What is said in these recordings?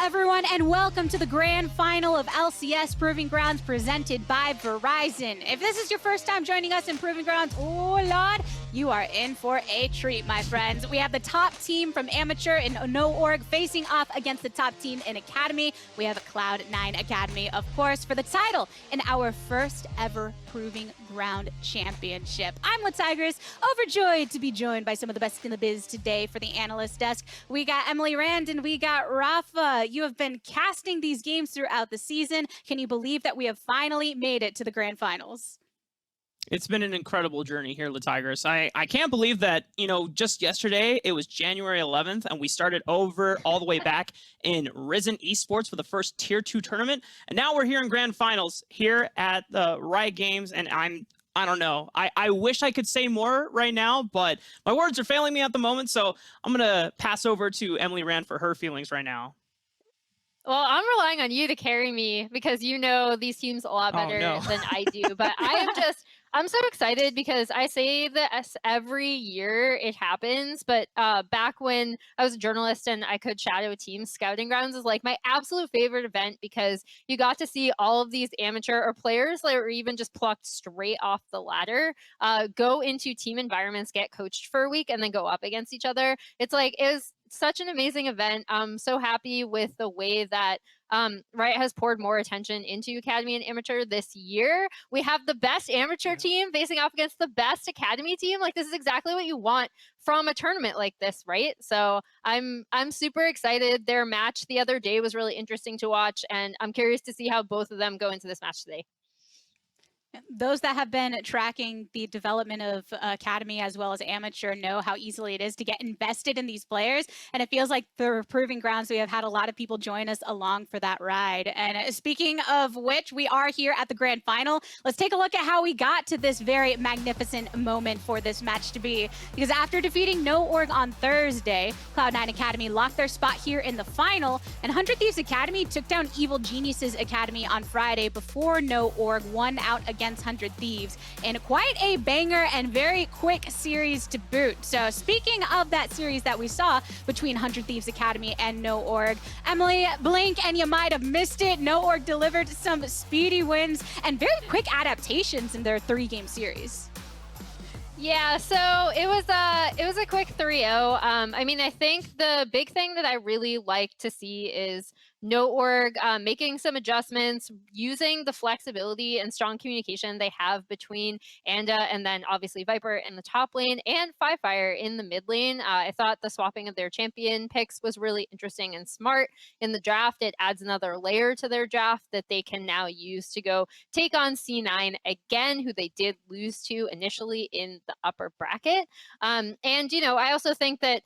everyone, and welcome to the grand final of LCS Proving Grounds presented by Verizon. If this is your first time joining us in Proving Grounds, oh Lord, you are in for a treat, my friends. We have the top team from Amateur in No Org facing off against the top team in Academy. We have a Cloud9 Academy, of course, for the title in our first ever Proving Ground Championship. I'm LaTigris, overjoyed to be joined by some of the best in the biz today for the analyst desk. We got Emily Rand and we got Rafa. You have been casting these games throughout the season. Can you believe that we have finally made it to the grand finals? It's been an incredible journey here, LaTigris. I can't believe that, just yesterday, it was January 11th, and we started over all the way back in Risen Esports for the first Tier 2 tournament. And now we're here in Grand Finals here at the Riot Games, and I don't know. I wish I could say more right now, but my words are failing me at the moment, so I'm going to pass over to Emily Rand for her feelings right now. Well, I'm relying on you to carry me because you know these teams a lot better than I do. But I'm so excited because I say this every year it happens. But back when I was a journalist and I could shadow teams, Scouting Grounds is like my absolute favorite event because you got to see all of these amateur or players that were even just plucked straight off the ladder go into team environments, get coached for a week, and then go up against each other. It was such an amazing event. I'm so happy with the way that Riot has poured more attention into Academy and Amateur this year. We have the best amateur team facing off against the best Academy team. Like, this is exactly what you want from a tournament like this, right? So I'm super excited. Their match the other day was really interesting to watch, and I'm curious to see how both of them go into this match today. Those that have been tracking the development of Academy as well as Amateur know how easily it is to get invested in these players. And it feels like the Proving Grounds, we have had a lot of people join us along for that ride. And speaking of which, we are here at the grand final. Let's take a look at how we got to this very magnificent moment for this match to be. Because after defeating No Org on Thursday, Cloud9 Academy locked their spot here in the final. And 100 Thieves Academy took down Evil Geniuses Academy on Friday before No Org won out against 100 Thieves in quite a banger and very quick series to boot. So speaking of that series that we saw between 100 Thieves Academy and No Org, Emily, blink and you might have missed it. No Org delivered some speedy wins and very quick adaptations in their 3-game series. Yeah, so it was a quick 3-0. I mean, I think the big thing that I really like to see is No Org making some adjustments, using the flexibility and strong communication they have between Anda and then obviously Viper in the top lane and Firefire in the mid lane. I thought the swapping of their champion picks was really interesting and smart in the draft. It adds another layer to their draft that they can now use to go take on C9 again, who they did lose to initially in the upper bracket. And, I also think that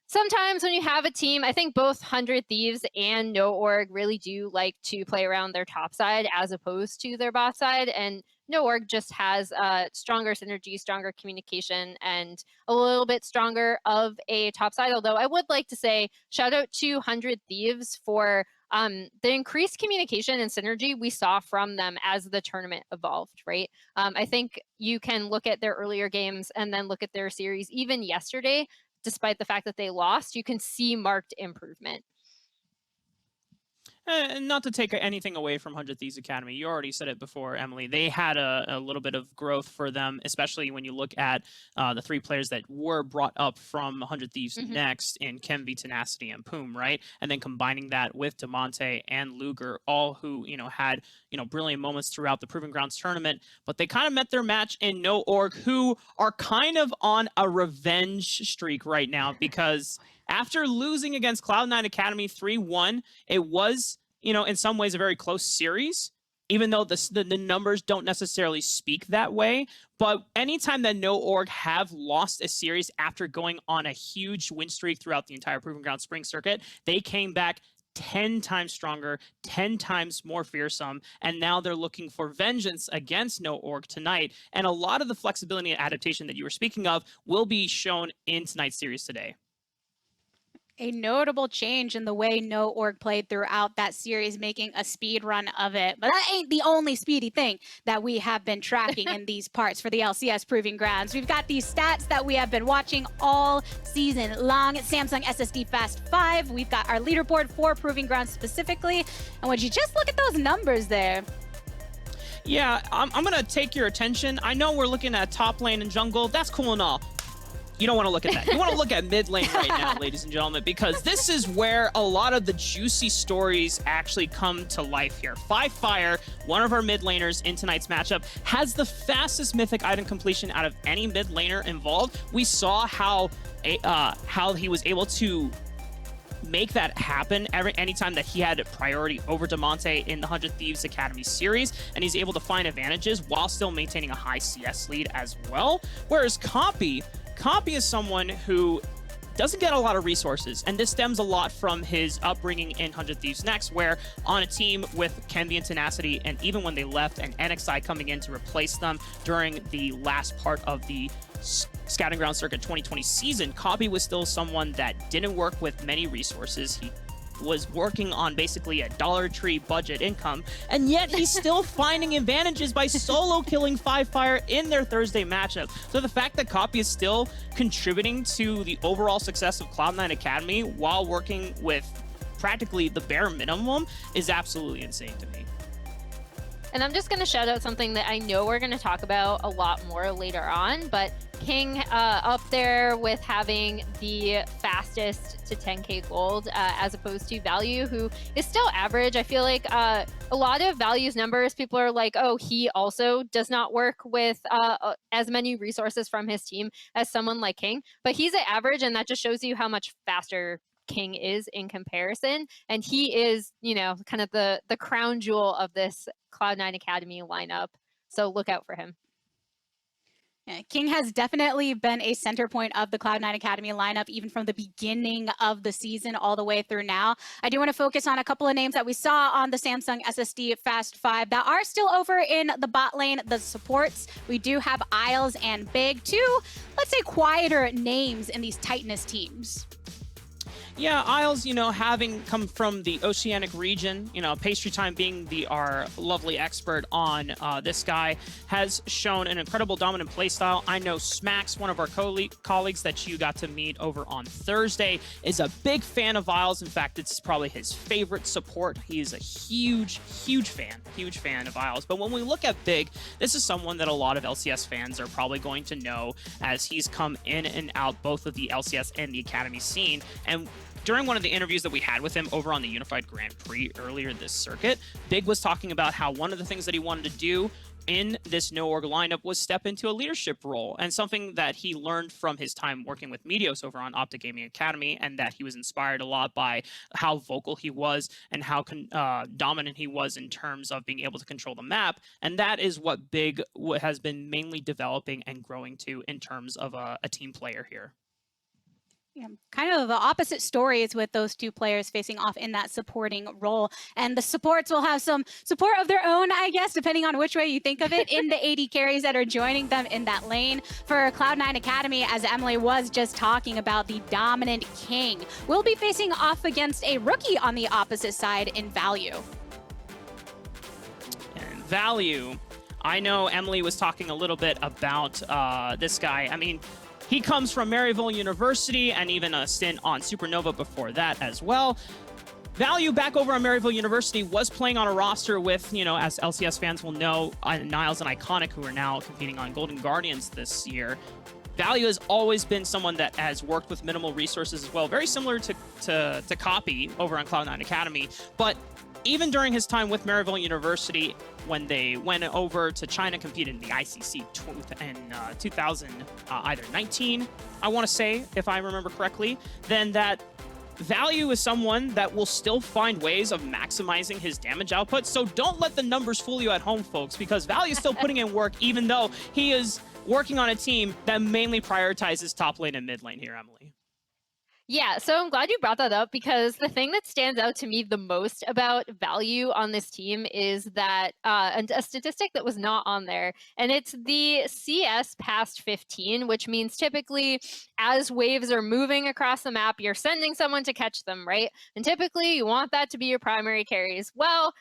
sometimes when you have a team, I think both 100 Thieves and No Org really do like to play around their top side as opposed to their bot side. And No Org just has stronger synergy, stronger communication, and a little bit stronger of a top side. Although I would like to say shout out to 100 Thieves for the increased communication and synergy we saw from them as the tournament evolved, right? I think you can look at their earlier games and then look at their series even yesterday. Despite the fact that they lost, you can see marked improvement. And not to take anything away from 100 Thieves Academy, you already said it before, Emily. They had a little bit of growth for them, especially when you look at the 3 players that were brought up from 100 Thieves next in Kemvi, Tenacity, and Poom, right? And then combining that with Demonte and Luger, all who had brilliant moments throughout the Proving Grounds tournament. But they kind of met their match in No Org, who are kind of on a revenge streak right now because after losing against Cloud9 Academy 3-1, it was, in some ways a very close series, even though the numbers don't necessarily speak that way. But anytime that No Org have lost a series after going on a huge win streak throughout the entire Proving Grounds Spring Circuit, they came back 10 times stronger, 10 times more fearsome, and now they're looking for vengeance against No Org tonight. And a lot of the flexibility and adaptation that you were speaking of will be shown in tonight's series today. A notable change in the way No Org played throughout that series, making a speed run of it. But that ain't the only speedy thing that we have been tracking in these parts for the LCS Proving Grounds. We've got these stats that we have been watching all season long. Samsung SSD Fast 5. We've got our leaderboard for Proving Grounds specifically. And would you just look at those numbers there? Yeah, I'm going to take your attention. I know we're looking at top lane and jungle. That's cool and all. You don't want to look at that. You want to look at mid lane right now, ladies and gentlemen, because this is where a lot of the juicy stories actually come to life here. Fire, one of our mid laners in tonight's matchup, has the fastest mythic item completion out of any mid laner involved. We saw how he was able to make that happen anytime that he had priority over Demonte in the 100 Thieves Academy series, and he's able to find advantages while still maintaining a high CS lead as well. Whereas Compy is someone who doesn't get a lot of resources, and this stems a lot from his upbringing in 100 Thieves Next, where on a team with Kenvi and Tenacity, and even when they left and NXI coming in to replace them during the last part of the Scouting Ground Circuit 2020 season, Compy was still someone that didn't work with many resources. He was working on basically a Dollar Tree budget income, and yet he's still finding advantages by solo killing Fire in their Thursday matchup. So the fact that Compy is still contributing to the overall success of Cloud9 Academy while working with practically the bare minimum is absolutely insane to me. And I'm just going to shout out something that I know we're going to talk about a lot more later on, but King up there with having the fastest to 10k gold as opposed to Value, who is still average. I feel like a lot of Value's numbers, people are like, oh, he also does not work with as many resources from his team as someone like King, but he's at average, and that just shows you how much faster King is in comparison. And he is, you know, kind of the crown jewel of this Cloud9 Academy lineup. So look out for him. Yeah, King has definitely been a center point of the Cloud9 Academy lineup, even from the beginning of the season all the way through now. I do want to focus on a couple of names that we saw on the Samsung SSD Fast 5 that are still over in the bot lane, the supports. We do have Isles and Big, two, let's say, quieter names in these Titanus teams. Yeah, Isles, you know, having come from the Oceanic region, you know, Pastry Time being our lovely expert on this guy, has shown an incredible dominant playstyle. I know Smacks, one of our colleagues that you got to meet over on Thursday, is a big fan of Isles. In fact, it's probably his favorite support. He is a huge fan of Isles. But when we look at Big, this is someone that a lot of LCS fans are probably going to know, as he's come in and out both of the LCS and the Academy scene. And during one of the interviews that we had with him over on the Unified Grand Prix earlier this circuit, Big was talking about how one of the things that he wanted to do in this No Org lineup was step into a leadership role, and something that he learned from his time working with Meteos over on Optic Gaming Academy, and that he was inspired a lot by how vocal he was and how dominant he was in terms of being able to control the map. And that is what Big has been mainly developing and growing to in terms of a team player here. Yeah, kind of the opposite stories with those two players facing off in that supporting role. And the supports will have some support of their own, I guess, depending on which way you think of it, in the AD carries that are joining them in that lane. For Cloud9 Academy, as Emily was just talking about, the dominant King will be facing off against a rookie on the opposite side in Value. And Value, I know Emily was talking a little bit about this guy. I mean, he comes from Maryville University and even a stint on Supernova before that as well. Value, back over on Maryville University, was playing on a roster with, you know, as LCS fans will know, Niles and Iconic, who are now competing on Golden Guardians this year. Value has always been someone that has worked with minimal resources as well, very similar to Copy over on Cloud9 Academy. But even during his time with Maryville University, when they went over to China, competed in the ICC in 2019, I want to say, if I remember correctly, then that Value is someone that will still find ways of maximizing his damage output. So don't let the numbers fool you at home, folks, because Value is still putting in work, even though he is working on a team that mainly prioritizes top lane and mid lane here, Emily. Yeah, so I'm glad you brought that up because the thing that stands out to me the most about value on this team is that a statistic that was not on there, and it's the CS past 15, which means typically as waves are moving across the map, you're sending someone to catch them, right? And typically you want that to be your primary carries. Well,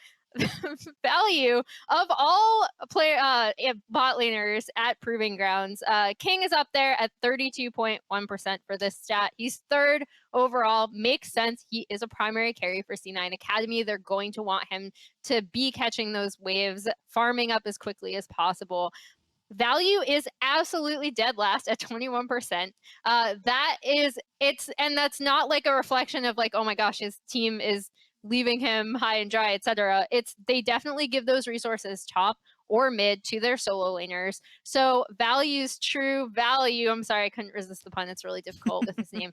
value of all bot laners at Proving Grounds, King is up there at 32.1% for this stat. He's third overall. Makes sense. He is a primary carry for C9 Academy. They're going to want him to be catching those waves, farming up as quickly as possible. Value is absolutely dead last at 21%. And that's not like a reflection of like, oh my gosh, his team is leaving him high and dry, etc. They definitely give those resources top or mid to their solo laners. So Value's true value. I'm sorry, I couldn't resist the pun. It's really difficult with his name.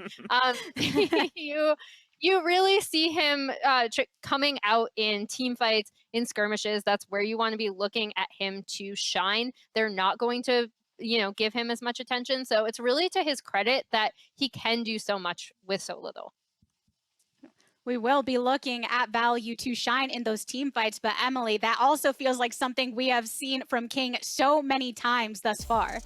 You really see him coming out in team fights, in skirmishes. That's where you want to be looking at him to shine. They're not going to, give him as much attention. So it's really to his credit that he can do so much with so little. We will be looking at value to shine in those team fights, but Emily, that also feels like something we have seen from King so many times thus far.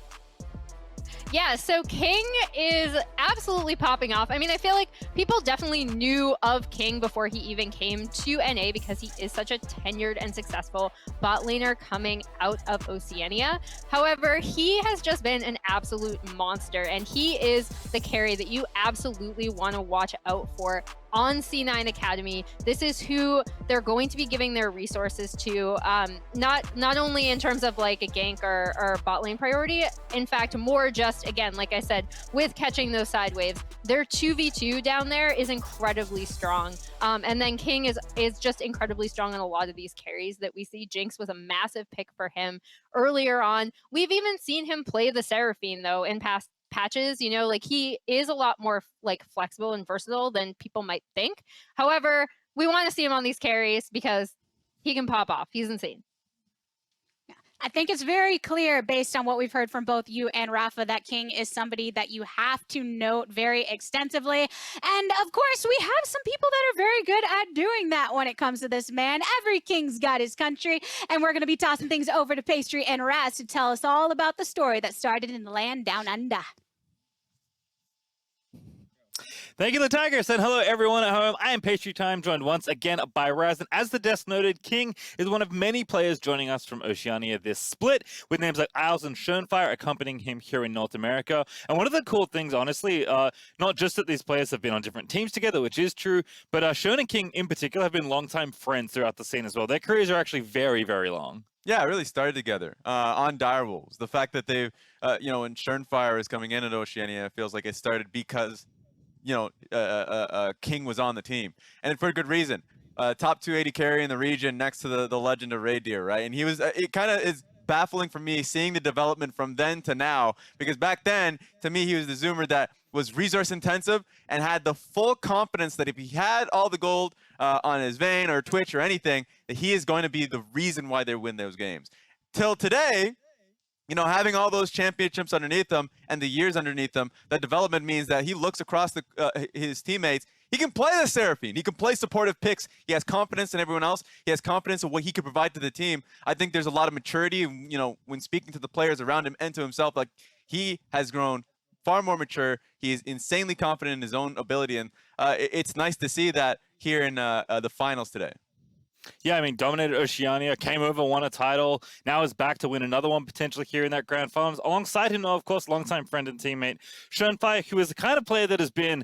Yeah, so King is absolutely popping off. I mean, I feel like people definitely knew of King before he even came to NA because he is such a tenured and successful bot laner coming out of Oceania. However, he has just been an absolute monster, and he is the carry that you absolutely want to watch out for on C9 Academy. This is who they're going to be giving their resources to, not only in terms of like a gank or bot lane priority, in fact, more just, again, like I said, with catching those side waves. Their 2v2 down there is incredibly strong. And then King is just incredibly strong in a lot of these carries that we see. Jinx was a massive pick for him earlier on. We've even seen him play the Seraphine, though, in past patches. Like he is a lot more like flexible and versatile than people might think. However, we want to see him on these carries because he can pop off. He's insane. I think it's very clear based on what we've heard from both you and Rafa that King is somebody that you have to note very extensively. And of course, we have some people that are very good at doing that when it comes to this man. Every king's got his country. And we're going to be tossing things over to Pastry and Raz to tell us all about the story that started in the land down under. Thank you, the Tigers, and hello everyone at home. I am Pastry Time, joined once again by Raz, and as the desk noted, King is one of many players joining us from Oceania this split, with names like Isles and Schoenfire accompanying him here in North America. And one of the cool things, honestly, not just that these players have been on different teams together, which is true, but Schoen and King in particular have been longtime friends throughout the scene as well. Their careers are actually very, very long. Yeah, it really started together on Direwolves. The fact that they've, when Schoenfire is coming in at Oceania, it feels like it started because King was on the team, and for good reason. Top 280 carry in the region next to the legend of Reindeer, right? And he was, it kind of is baffling for me seeing the development from then to now, because back then, to me, he was the Zoomer that was resource intensive and had the full confidence that if he had all the gold on his vein or Twitch or anything, that he is going to be the reason why they win those games. Till today, having all those championships underneath him and the years underneath him, that development means that he looks across his teammates. He can play the Seraphine. He can play supportive picks. He has confidence in everyone else. He has confidence in what he can provide to the team. I think there's a lot of maturity, when speaking to the players around him and to himself. Like, he has grown far more mature. He is insanely confident in his own ability, and it's nice to see that here in the finals today. Yeah, I mean, dominated Oceania, came over, won a title, now is back to win another one potentially here in that grand finals. Alongside him, of course, longtime friend and teammate Schoenfire, who is the kind of player that has been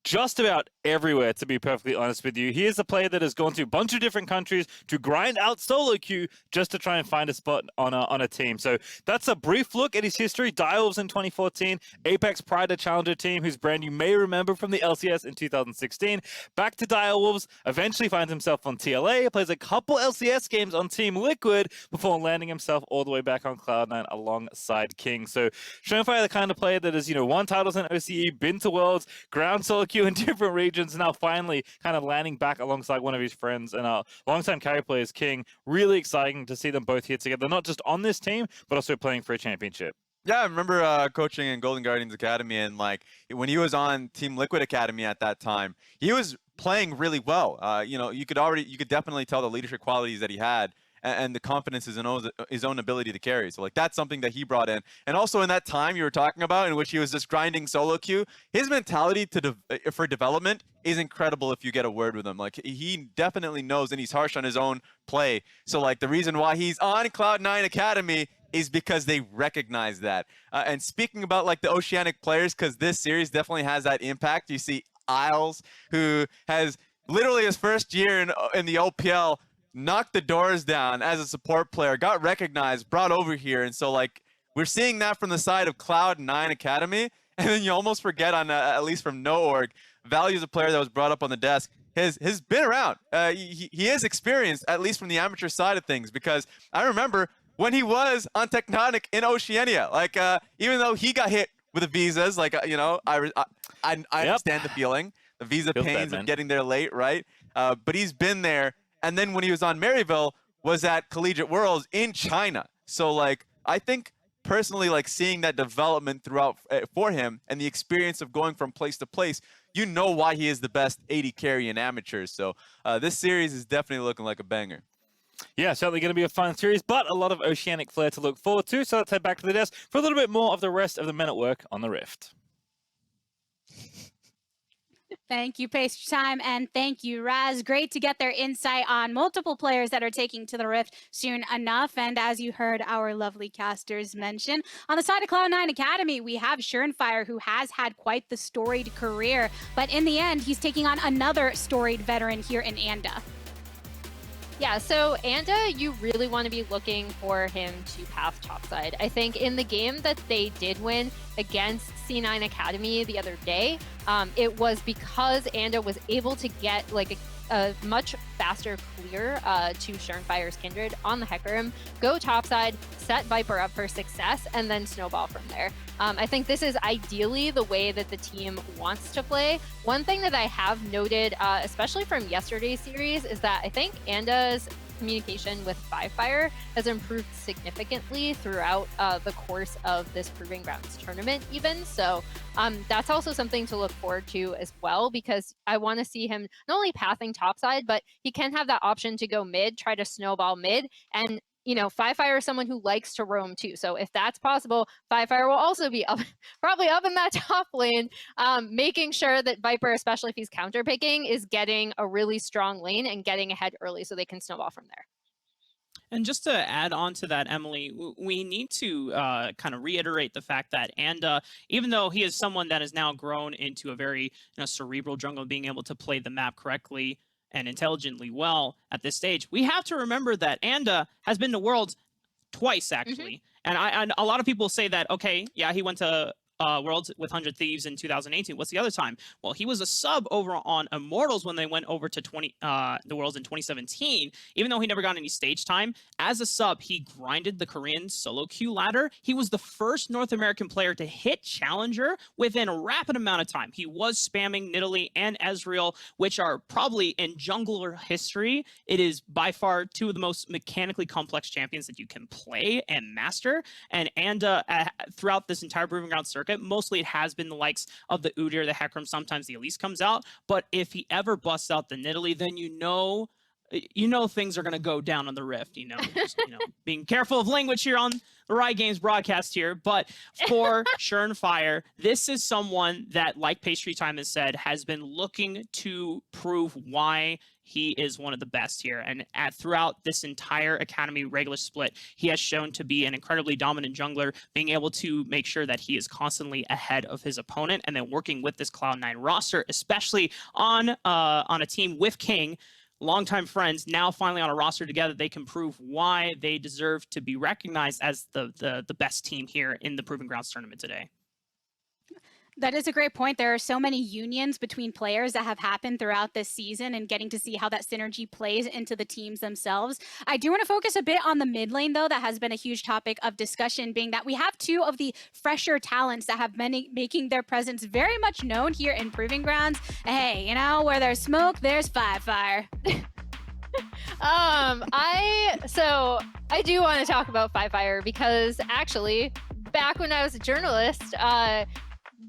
just about everywhere, to be perfectly honest with you. He is a player that has gone to a bunch of different countries to grind out solo queue just to try and find a spot on a team. So that's a brief look at his history. Direwolves in 2014, Apex Pride, a challenger team whose brand you may remember from the LCS in 2016. Back to Direwolves, eventually finds himself on TLA, plays a couple LCS games on Team Liquid before landing himself all the way back on Cloud9 alongside King. So Schoenfire, the kind of player that has, won titles in OCE, been to Worlds, ground solo queue in different regions, now finally kind of landing back alongside one of his friends and longtime carry players, King. Really exciting to see them both here together, not just on this team, but also playing for a championship. Yeah, I remember coaching in Golden Guardians Academy, and like when he was on Team Liquid Academy at that time, he was playing really well. You could definitely tell the leadership qualities that he had, and the confidence in his own ability to carry. So like that's something that he brought in, and also in that time you were talking about, in which he was just grinding solo queue, his mentality for development is incredible. If you get a word with him, like he definitely knows, and he's harsh on his own play. So like the reason why he's on Cloud9 Academy is because they recognize that. And speaking about like the Oceanic players, because this series definitely has that impact. You see Isles, who has literally his first year in the OPL, knocked the doors down as a support player, got recognized, brought over here. And so like we're seeing that from the side of Cloud9 Academy. And then you almost forget on, at least from NoOrg, Value is a player that was brought up on the desk. Has been around. He is experienced, at least from the amateur side of things, because I remember when he was on Tectonic in Oceania, like even though he got hit with the visas, like I understand the feeling, the visa Feels bad, pains man. of getting there late, right? But he's been there, and then when he was on Maryville, was at Collegiate Worlds in China. So like I think personally, like seeing that development throughout for him, and the experience of going from place to place, you know why he is the best 80 carry in amateurs. So this series is definitely looking like a banger. Yeah, certainly going to be a fun series, but a lot of Oceanic flair to look forward to. So let's head back to the desk for a little bit more of the rest of the Men at Work on the Rift. Thank you, Pastry Time, and thank you, Raz. Great to get their insight on multiple players that are taking to the Rift soon enough. And as you heard our lovely casters mention, on the side of Cloud9 Academy, we have Surenfire, who has had quite the storied career. But in the end, he's taking on another storied veteran here in Anda. Yeah, so Anda, you really want to be looking for him to path topside. I think in the game that they did win against C9 Academy the other day, it was because Anda was able to get like a much faster clear to Surenfire's Kindred on the Hecarim, go topside, set Viper up for success, and then snowball from there. I think this is ideally the way that the team wants to play. One thing that I have noted, especially from yesterday's series, is that I think Anda's communication with Firefire has improved significantly throughout the course of this Proving Grounds tournament even. So that's also something to look forward to as well, because I want to see him not only pathing topside, but he can have that option to go mid, try to snowball mid, and Firefire is someone who likes to roam too. So if that's possible, Firefire will also be up, probably up in that top lane, making sure that Viper, especially if he's counterpicking, is getting a really strong lane and getting ahead early so they can snowball from there. And just to add on to that, Emily, we need to kind of reiterate the fact that Anda, even though he is someone that has now grown into a very cerebral jungle, being able to play the map correctly and intelligently well at this stage, we have to remember that Anda has been to Worlds twice, actually. And a lot of people say that, okay, yeah, he went to Worlds with 100 Thieves in 2018. What's the other time? Well, he was a sub over on Immortals when they went over to the Worlds in 2017. Even though he never got any stage time, as a sub, he grinded the Korean solo queue ladder. He was the first North American player to hit Challenger within a rapid amount of time. He was spamming Nidalee and Ezreal, which are probably in jungler history. It is by far two of the most mechanically complex champions that you can play and master. And throughout this entire Proving Ground circuit, mostly it has been the likes of the Udyr, the Hecarim, sometimes the Elise comes out. But if he ever busts out the Nidalee, then you know things are going to go down on the Rift. Just, being careful of language here on the Riot Games broadcast here. But for Surenfire, this is someone that, like Pastry Time has said, has been looking to prove why he is one of the best here. And throughout this entire Academy regular split, he has shown to be an incredibly dominant jungler, being able to make sure that he is constantly ahead of his opponent, and then working with this Cloud9 roster, especially on a team with King, longtime friends, now finally on a roster together. They can prove why they deserve to be recognized as the best team here in the Proving Grounds tournament today. That is a great point. There are so many unions between players that have happened throughout this season, and getting to see how that synergy plays into the teams themselves. I do want to focus a bit on the mid lane, though. That has been a huge topic of discussion, being that we have two of the fresher talents that have been making their presence very much known here in Proving Grounds. Hey, where there's smoke, there's fire. I do want to talk about Firefire, because actually back when I was a journalist,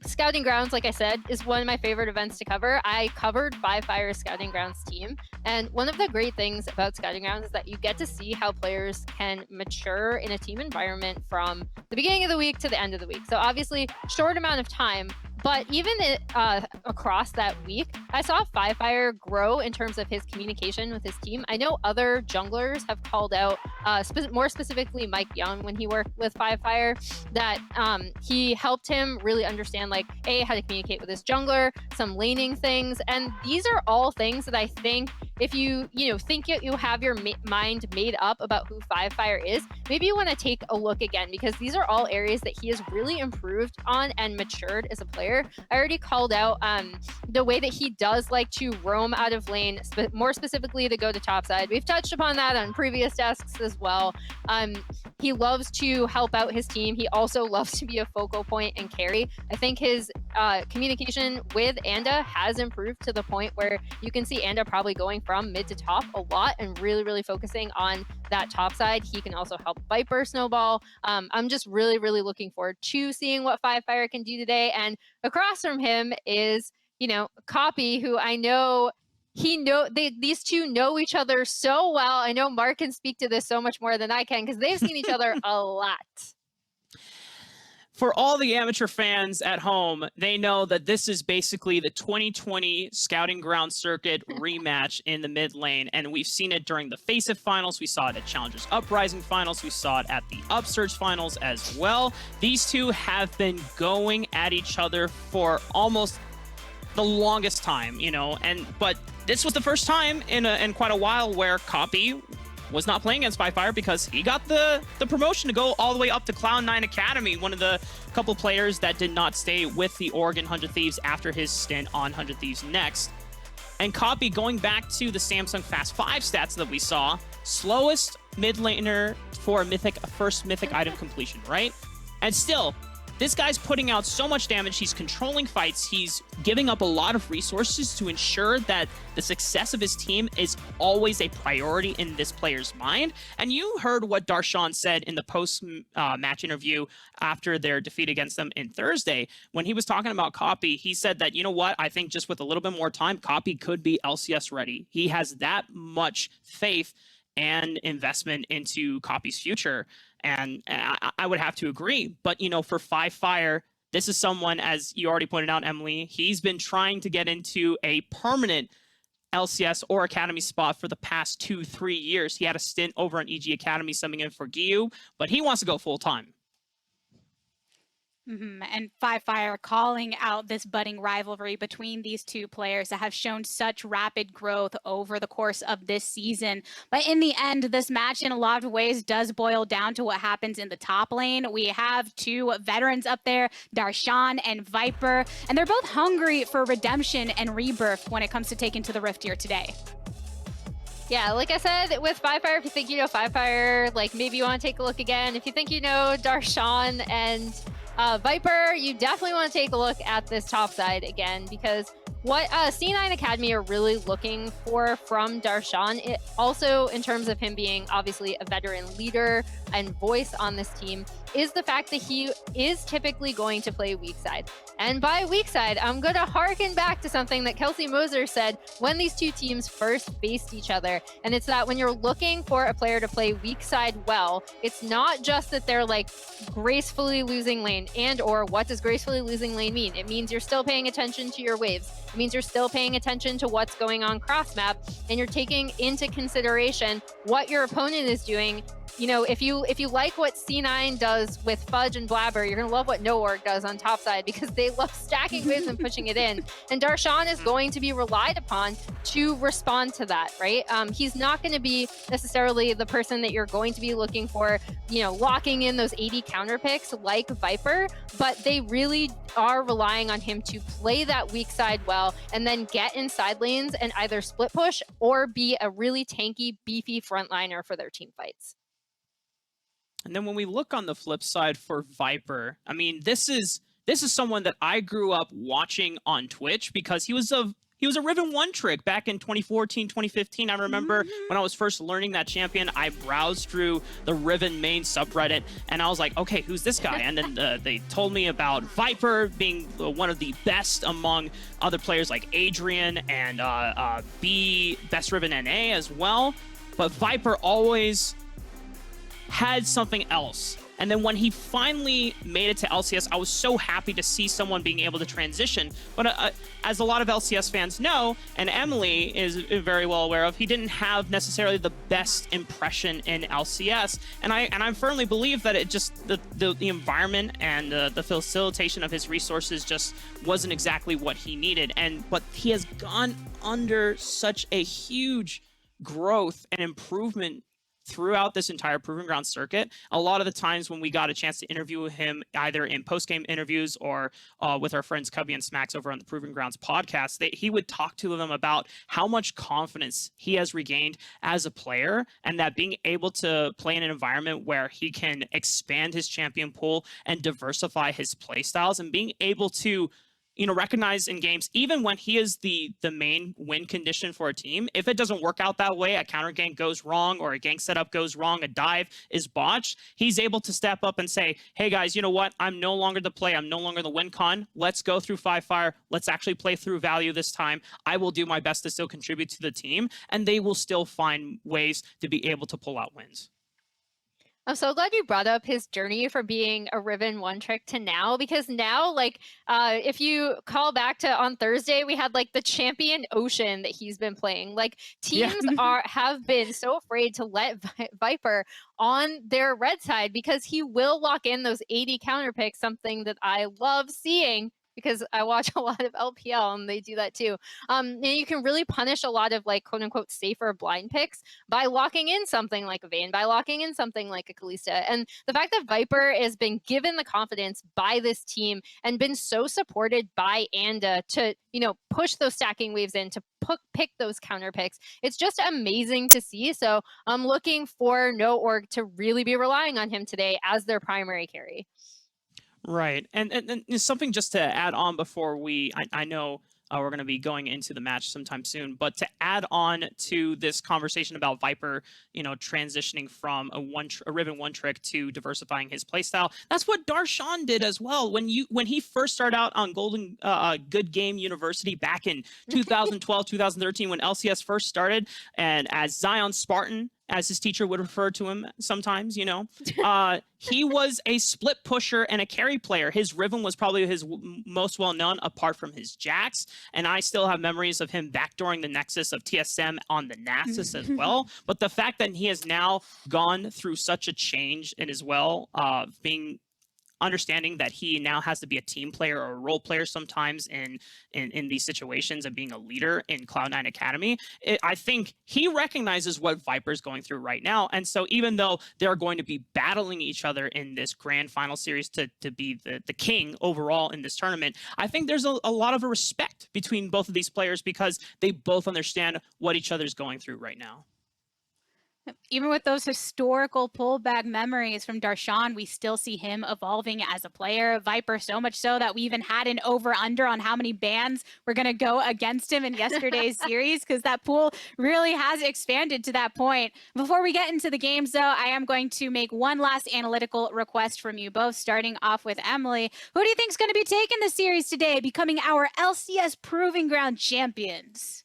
Scouting Grounds, like I said, is one of my favorite events to cover. I covered Five Fire's Scouting Grounds team. And one of the great things about Scouting Grounds is that you get to see how players can mature in a team environment from the beginning of the week to the end of the week. So obviously, short amount of time. But even across that week, I saw Five Fire grow in terms of his communication with his team. I know other junglers have called out, more specifically Mike Young when he worked with Five Fire, that he helped him really understand like how to communicate with his jungler, some laning things, and these are all things that I think if you think you have your mind made up about who Five Fire is, maybe you want to take a look again, because these are all areas that he has really improved on and matured as a player. I already called out the way that he does like to roam out of lane, more specifically to go to top side. We've touched upon that on previous desks as well. He loves to help out his team. He also loves to be a focal point and carry. I think his communication with Anda has improved to the point where you can see Anda probably going from mid to top a lot and really, really focusing on that top side. He can also help Viper snowball. I'm just really, really looking forward to seeing what Five Fire can do today. And across from him is, Copy, who I know these two know each other so well. I know Mark can speak to this so much more than I can because they've seen each other a lot. For all the amateur fans at home, they know that this is basically the 2020 Scouting Ground Circuit rematch in the mid lane, and we've seen it during the Faceit Finals, we saw it at Challengers Uprising Finals, we saw it at the Upsurge Finals as well. These two have been going at each other for almost the longest time, but this was the first time in quite a while where Copy was not playing against Five Fire because he got the promotion to go all the way up to Cloud9 Academy, one of the couple players that did not stay with the Oregon 100 Thieves after his stint on 100 Thieves Next. And Copy, going back to the Samsung Fast 5 stats that we saw, slowest mid laner for first mythic item completion, right? And still, this guy's putting out so much damage, he's controlling fights, he's giving up a lot of resources to ensure that the success of his team is always a priority in this player's mind. And you heard what Darshan said in the post-match interview after their defeat against them in Thursday. When he was talking about Copy, he said that, you know what, I think just with a little bit more time, Copy could be LCS ready. He has that much faith and investment into Copy's future. And I would have to agree. But, for Five Fire, this is someone, as you already pointed out, Emily, he's been trying to get into a permanent LCS or Academy spot for the past 2-3 years. He had a stint over on EG Academy summing in for Giyu, but he wants to go full time. And Five Fire calling out this budding rivalry between these two players that have shown such rapid growth over the course of this season. But in the end, this match in a lot of ways does boil down to what happens in the top lane. We have two veterans up there, Darshan and Viper, and they're both hungry for redemption and rebirth when it comes to taking to the Rift here today. Yeah, like I said, with Five Fire, if you think you know Five Fire, like maybe you want to take a look again. If you think you know Darshan and Viper, you definitely want to take a look at this top side again, because what C9 Academy are really looking for from Darshan, it also in terms of him being obviously a veteran leader and voice on this team, is the fact that he is typically going to play weak side. And by weak side, I'm going to harken back to something that Kelsey Moser said when these two teams first faced each other. And it's that when you're looking for a player to play weak side well, it's not just that they're like gracefully losing lane, and or what does gracefully losing lane mean? It means you're still paying attention to your waves. It means you're still paying attention to what's going on cross map, and you're taking into consideration what your opponent is doing. If you like what C9 does with Fudge and Blabber, you're going to love what NoOrg does on top side, because they love stacking waves and pushing it in. And Darshan is going to be relied upon to respond to that, right? He's not going to be necessarily the person that you're going to be looking for, locking in those 80 counter picks like Viper, but they really are relying on him to play that weak side well and then get in side lanes and either split push or be a really tanky, beefy frontliner for their team fights. And then when we look on the flip side for Viper, I mean, this is someone that I grew up watching on Twitch because he was He was a Riven one trick back in 2014, 2015. I remember when I was first learning that champion, I browsed through the Riven main subreddit and I was like, okay, who's this guy? And then they told me about Viper being one of the best among other players like Adrian and Best Riven NA as well. But Viper always had something else. And then when he finally made it to LCS, I was so happy to see someone being able to transition. But as a lot of LCS fans know, and Emily is very well aware of, he didn't have necessarily the best impression in LCS. And I firmly believe that it just the environment and the facilitation of his resources just wasn't exactly what he needed. But he has gone under such a huge growth and improvement throughout this entire Proving Ground circuit. A lot of the times when we got a chance to interview him, either in post-game interviews or with our friends Cubby and Smacks over on the Proving Grounds podcast, he would talk to them about how much confidence he has regained as a player, and that being able to play in an environment where he can expand his champion pool and diversify his play styles, and being able to recognize in games, even when he is the main win condition for a team, if it doesn't work out that way, a counter gank goes wrong or a gank setup goes wrong, a dive is botched, he's able to step up and say, hey guys, you know what? I'm no longer the play. I'm no longer the win con. Let's go through 5-fire. Let's actually play through value this time. I will do my best to still contribute to the team, and they will still find ways to be able to pull out wins. I'm so glad you brought up his journey from being a Riven one trick to now, because now, like, if you call back to on Thursday, we had like the champion Ocean that he's been playing. Like, teams have been so afraid to let Viper on their red side because he will lock in those 80 counter picks, something that I love seeing, because I watch a lot of LPL and they do that too. And you can really punish a lot of like quote unquote safer blind picks by locking in something like a Vayne, by locking in something like a Kalista. And the fact that Viper has been given the confidence by this team and been so supported by Anda to, push those stacking waves in, to pick those counter picks, it's just amazing to see. So I'm looking for No Org to really be relying on him today as their primary carry. Right. And something just to add on before I know we're going to be going into the match sometime soon, but to add on to this conversation about Viper, transitioning from a Riven one trick to diversifying his playstyle, that's what Darshan did as well. When he first started out on Good Game University back in 2012, 2013, when LCS first started, and as Zion Spartan, as his teacher would refer to him sometimes, he was a split pusher and a carry player. His Riven was probably his most well-known, apart from his Jax. And I still have memories of him backdooring the Nexus of TSM on the Nasus as well. But the fact that he has now gone through such a change in as well, understanding that he now has to be a team player or a role player sometimes in these situations, and being a leader in Cloud9 Academy, I think he recognizes what Viper's going through right now. And so even though they're going to be battling each other in this grand final series to be the king overall in this tournament, I think there's a lot of a respect between both of these players because they both understand what each other's going through right now. Even with those historical pullback memories from Darshan, we still see him evolving as a player. Viper, so much so that we even had an over-under on how many bans were going to go against him in yesterday's series, because that pool really has expanded to that point. Before we get into the games, though, I am going to make one last analytical request from you both, starting off with Emily. Who do you think is going to be taking the series today, becoming our LCS Proving Ground champions?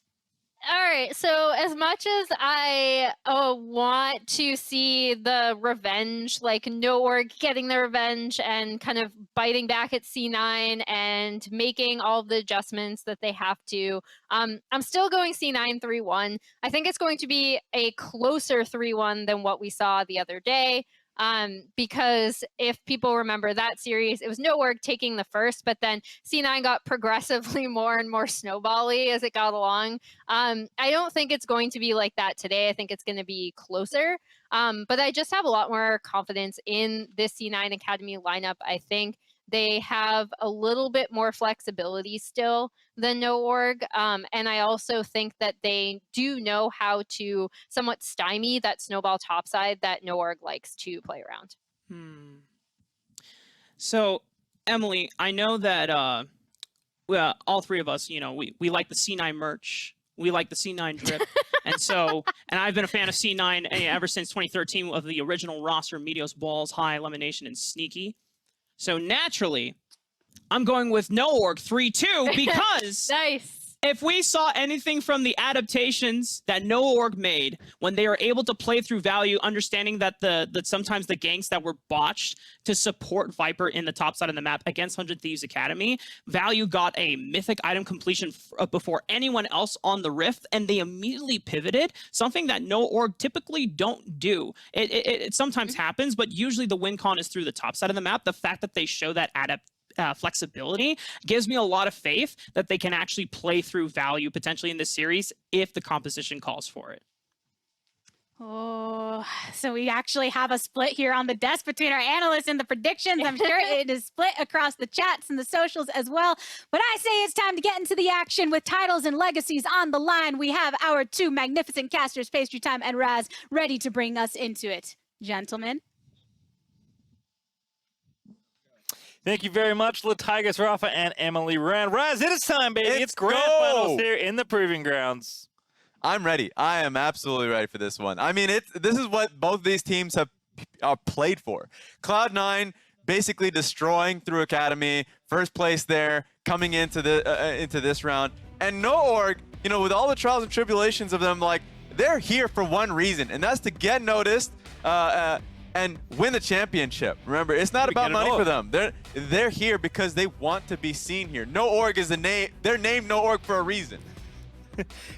All right, so as much as I want to see the revenge, like No Org getting the revenge and kind of biting back at C9 and making all the adjustments that they have to, I'm still going C9 3-1. I think it's going to be a closer 3-1 than what we saw the other day. Because if people remember that series, it was No Org taking the first, but then C9 got progressively more and more snowbally as it got along. I don't think it's going to be like that today. I think it's going to be closer. But I just have a lot more confidence in this C9 Academy lineup. I think they have a little bit more flexibility still than No Org. And I also think that they do know how to somewhat stymie that snowball topside that No Org likes to play around. So, Emily, I know that all three of us, we like the C9 merch. We like the C9 drip. and I've been a fan of C9 ever since 2013 of the original roster, Meteos, Balls, High, Elimination, and Sneaky. So naturally, I'm going with No Org 3-2 because Nice. if we saw anything from the adaptations that No Org made when they were able to play through value, understanding that that sometimes the ganks that were botched to support Viper in the top side of the map against 100 Thieves Academy, value got a mythic item completion before anyone else on the Rift, and they immediately pivoted, something that No Org typically don't do. It sometimes happens, but usually the win con is through the top side of the map. The fact that they show that flexibility gives me a lot of faith that they can actually play through value potentially in this series if the composition calls for it. Oh, so we actually have a split here on the desk between our analysts and the predictions. I'm sure it is split across the chats and the socials as well. But I say it's time to get into the action with titles and legacies on the line. We have our two magnificent casters, Pastry Time and Raz, ready to bring us into it. Gentlemen. Thank you very much, Tigers, Rafa, and Emily Rand. Raz, it is time, baby. It's grand go! finals here in the Proving Grounds. I'm ready. I am absolutely ready for this one. I mean, this is what both these teams have played for. Cloud9 basically destroying through Academy, first place there, coming into this round, and No Org, with all the trials and tribulations of them, like they're here for one reason, and that's to get noticed. And win the championship. Remember, it's not about money for them. They're here because they want to be seen here. No Org is a name. They're named No Org for a reason.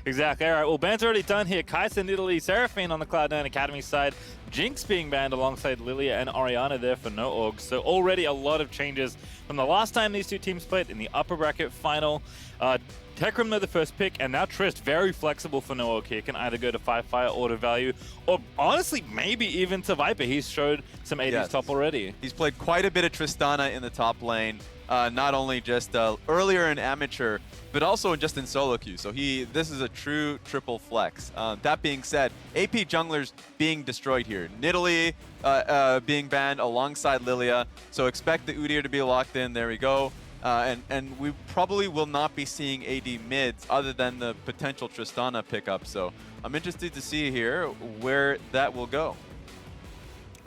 Exactly. All right, well, ban's already done here. Kaisa, Nidalee, Seraphine on the Cloud9 Academy side. Jinx being banned alongside Lilia and Oriana there for No Org. So already a lot of changes from the last time these two teams played in the upper bracket final. Tekram the first pick, and now Trist, very flexible for No Org here. Can either go to 5-fire or to value, or honestly, maybe even to Viper. He's showed some 80s top already. He's played quite a bit of Tristana in the top lane, not only just earlier in Amateur, but also just in solo queue. So this is a true triple flex. That being said, AP junglers being destroyed here. Nidalee being banned alongside Lilia, so expect the Udyr to be locked in. There we go. And we probably will not be seeing AD mids other than the potential Tristana pickup. So I'm interested to see here where that will go.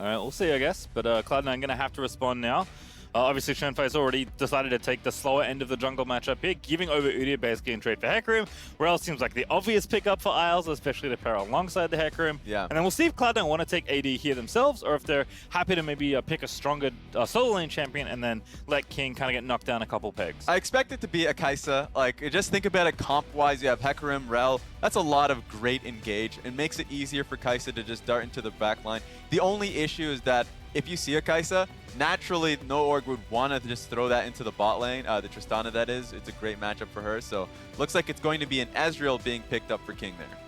All right, we'll see, I guess. But Cloud9 going to have to respond now. Obviously, Shenfei has already decided to take the slower end of the jungle matchup here, giving over Udyr basically in trade for Hecarim. Rel seems like the obvious pickup for Isles, especially to pair alongside the Hecarim. Yeah. And then we'll see if Cloud9 want to take AD here themselves, or if they're happy to maybe pick a stronger solo lane champion and then let King kind of get knocked down a couple pegs. I expect it to be a Kaisa. Like, just think about it comp-wise. You have Hecarim, Rel. That's a lot of great engage. It makes it easier for Kaisa to just dart into the back line. The only issue is that if you see a Kaisa, naturally No Org would want to just throw that into the bot lane, the Tristana that is. It's a great matchup for her. So looks like it's going to be an Ezreal being picked up for King there.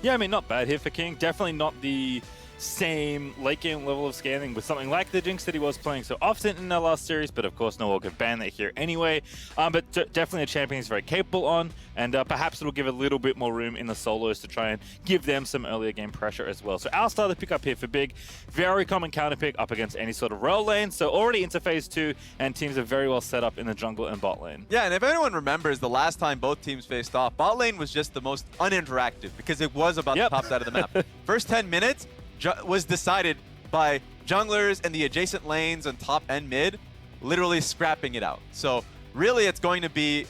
Yeah, I mean, not bad here for King. Definitely not the same late game level of scaling with something like the Jinx that he was playing so often in the last series, but of course No Org have banned that here anyway. But definitely a champion he's very capable on, and perhaps it'll give a little bit more room in the solos to try and give them some earlier game pressure as well. So our starter pick up here for Big, very common counter pick up against any sort of rel lane, so already into phase 2, and teams are very well set up in the jungle and bot lane. Yeah, and if anyone remembers the last time both teams faced off, bot lane was just the most uninteractive because it was about the top side of the map. First 10 minutes, was decided by junglers and the adjacent lanes on top and mid, literally scrapping it out. So really it's going to be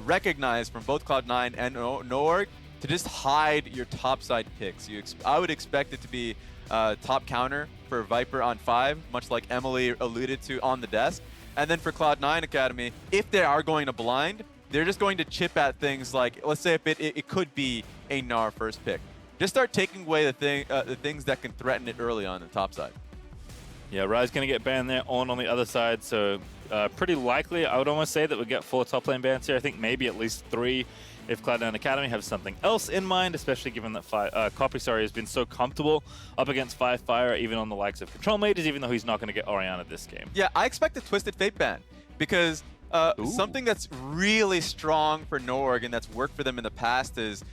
recognized from both Cloud9 and No Org to just hide your top side picks. I would expect it to be top counter for Viper on 5, much like Emily alluded to on the desk. And then for Cloud9 Academy, if they are going to blind, they're just going to chip at things like, let's say if it could be a Gnar first pick. Just start taking away the things that can threaten it early on the top side. Yeah, Rise going to get banned there on the other side, so pretty likely, I would almost say that we get 4 top lane bans here. I think maybe at least 3 if Cloud9 Academy have something else in mind, especially given that Copy has been so comfortable up against 5-fire, even on the likes of Control Mages, even though he's not going to get Oriana this game. Yeah, I expect a Twisted Fate ban because something that's really strong for No Org and that's worked for them in the past is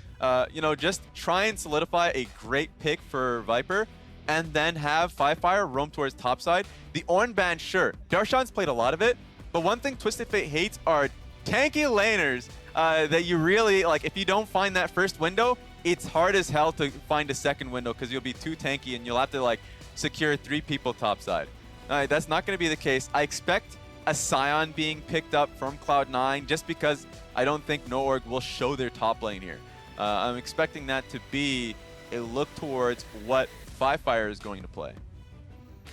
just try and solidify a great pick for Viper and then have 5-fire roam towards topside. The Ornn ban, sure. Darshan's played a lot of it, but one thing Twisted Fate hates are tanky laners that you really, like, if you don't find that first window, it's hard as hell to find a second window because you'll be too tanky and you'll have to, like, secure 3 people topside. That's not going to be the case. I expect a Scion being picked up from Cloud9 just because I don't think NoOrg will show their top lane here. I'm expecting that to be a look towards what Fire is going to play.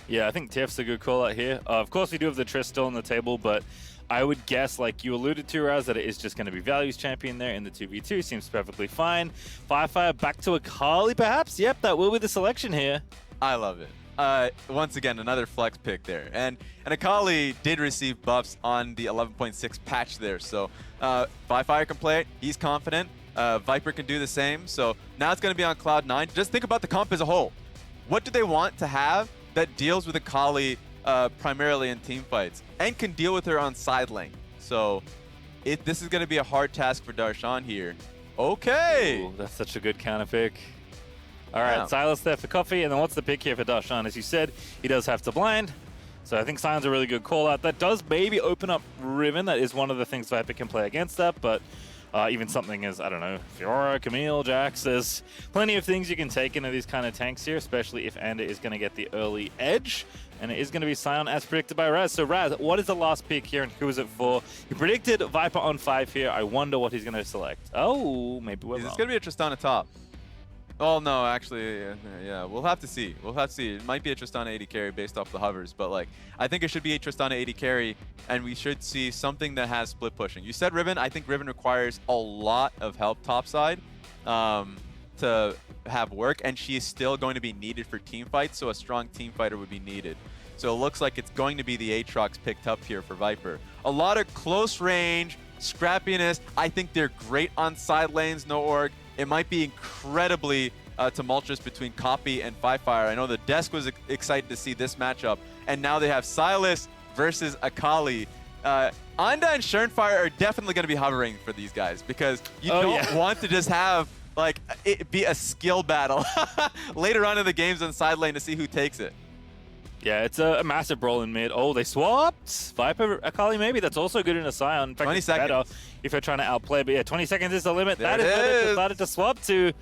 Yeah, I think Tiff's a good call out here. Of course, we do have the Triss still on the table, but I would guess, like you alluded to, Raz, that it is just going to be Values champion there in the 2v2. Seems perfectly fine. Fire back to Akali, perhaps? Yep, that will be the selection here. I love it. Once again, another flex pick there. And Akali did receive buffs on the 11.6 patch there. So Fire can play it. He's confident. Viper can do the same. So now it's going to be on Cloud9. Just think about the comp as a whole. What do they want to have that deals with Akali primarily in team fights and can deal with her on side lane? So this is going to be a hard task for Darshan here. Okay. Ooh, that's such a good counter pick. All right, Yeah. Silas there for coffee, and then what's the pick here for Darshan? As you said, he does have to blind, so I think Sion's a really good call out. That does maybe open up Riven. That is one of the things Viper can play against that, but even something as, I don't know, Fiora, Camille, Jax, there's plenty of things you can take into these kind of tanks here, especially if Ander is going to get the early edge, and it is going to be Sion as predicted by Raz. So Raz, what is the last pick here, and who is it for? You predicted Viper on 5 here. I wonder what he's going to select. Oh, maybe we're wrong. It's going to be a Tristana top. Oh, no, actually, yeah, we'll have to see. We'll have to see. It might be a Tristana 80 carry based off the hovers, but, like, I think it should be a Tristana 80 carry, and we should see something that has split pushing. You said Riven. I think Riven requires a lot of help topside to have work, and she is still going to be needed for team fights, so a strong team fighter would be needed. So it looks like it's going to be the Aatrox picked up here for Viper. A lot of close range, scrappiness. I think they're great on side lanes, NoOrg. It might be incredibly tumultuous between Copy and Fire. I know the desk was excited to see this matchup, and now they have Silas versus Akali. Anda and Schernfire are definitely going to be hovering for these guys because you don't want to just have like it be a skill battle later on in the games on side lane to see who takes it. Yeah, it's a massive brawl in mid. Oh, they swapped. Viper, Akali maybe. That's also good in a Scion. In fact, 20 it's seconds. better if you're trying to outplay. But yeah, 20 seconds is the limit. There That is it what they is. decided to swap to.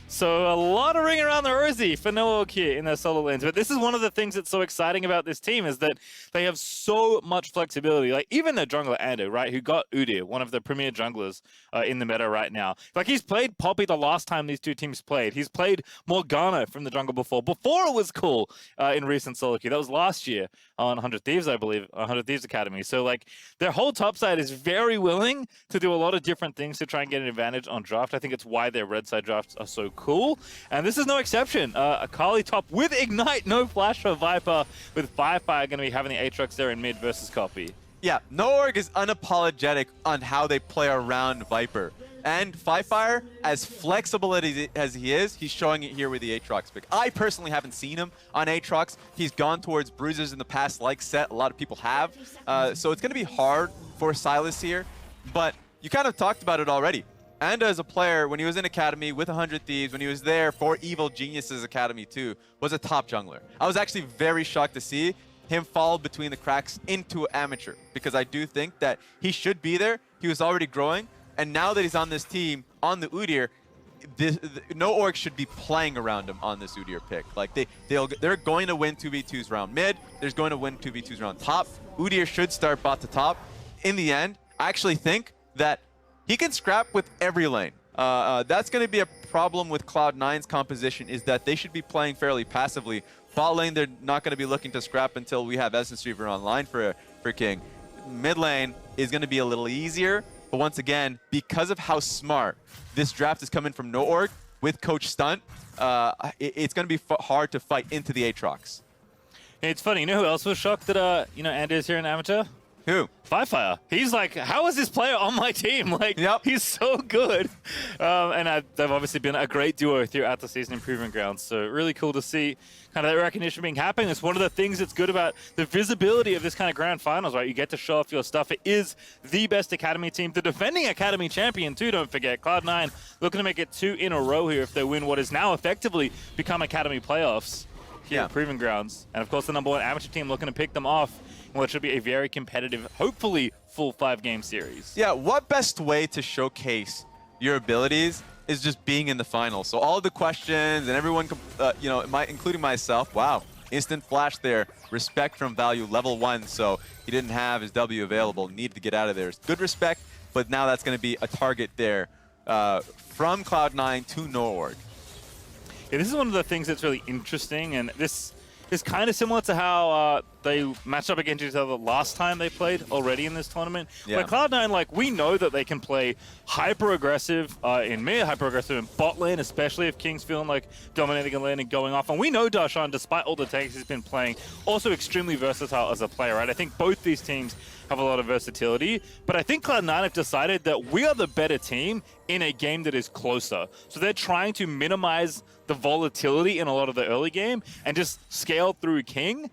So a lot of ring around the rosy for NoOrg here in their solo lanes. But this is one of the things that's so exciting about this team is that they have so much flexibility. Like even their jungler Ando, right, who got Udyr, one of the premier junglers in the meta right now. Like he's played Poppy the last time these two teams played. He's played Morgana from the jungle before it was cool in recent solo queue. That was last year on 100 Thieves, I believe, 100 Thieves Academy. So like their whole top side is very willing to do a lot of different things to try and get an advantage on draft. I think it's why their red side drafts are so cool. And this is no exception. Akali top with Ignite, no flash for Viper, with Fire going to be having the Aatrox there in mid versus Copy. Yeah, NoOrg is unapologetic on how they play around Viper. And Fire, as flexible as he is, he's showing it here with the Aatrox pick. I personally haven't seen him on Aatrox. He's gone towards bruisers in the past like Set. A lot of people have. So it's going to be hard for Silas here. But you kind of talked about it already. And as a player, when he was in Academy with 100 Thieves, when he was there for Evil Geniuses Academy too, was a top jungler. I was actually very shocked to see him fall between the cracks into amateur because I do think that he should be there. He was already growing. And now that he's on this team, on the Udyr, NoOrg should be playing around him on this Udyr pick. Like they're going to win 2v2s round mid. They're going to win 2v2s round top. Udyr should start bot to top. In the end, I actually think that he can scrap with every lane. That's going to be a problem with Cloud9's composition is that they should be playing fairly passively. Bot lane, they're not going to be looking to scrap until we have Essence Reaver online for King. Mid lane is going to be a little easier. But once again, because of how smart this draft is coming from NoOrg with Coach Stunt, it's going to be hard to fight into the Aatrox. Hey, it's funny. You know who else was shocked that Anders here in amateur? Who? Fire. He's like, how is this player on my team? Like, he's so good. And they've obviously been a great duo throughout the season in Proving Grounds. So really cool to see kind of that recognition being happening. It's one of the things that's good about the visibility of this kind of grand finals, right? You get to show off your stuff. It is the best Academy team. The defending Academy champion, too, don't forget. Cloud9 looking to make it 2 in a row here if they win what is now effectively become Academy playoffs here at Proving Grounds. And, of course, the #1 amateur team looking to pick them off. Well, it should be a very competitive, hopefully full 5-game series. Yeah, what best way to showcase your abilities is just being in the finals. So all the questions and everyone, including myself, wow, instant flash there. Respect from Value, level 1, so he didn't have his W available, needed to get out of there. Good respect, but now that's going to be a target there from Cloud9 to Nororg. Yeah, this is one of the things that's really interesting, and this is kind of similar to how they matched up against each other last time they played already in this tournament. Yeah. Where Cloud9, like, we know that they can play hyper-aggressive in mid, hyper-aggressive in bot lane, especially if King's feeling like dominating a lane and going off. And we know Darshan, despite all the takes he's been playing, also extremely versatile as a player, right? I think both these teams have a lot of versatility, but I think Cloud9 have decided that we are the better team in a game that is closer. So they're trying to minimize the volatility in a lot of the early game and just scale through King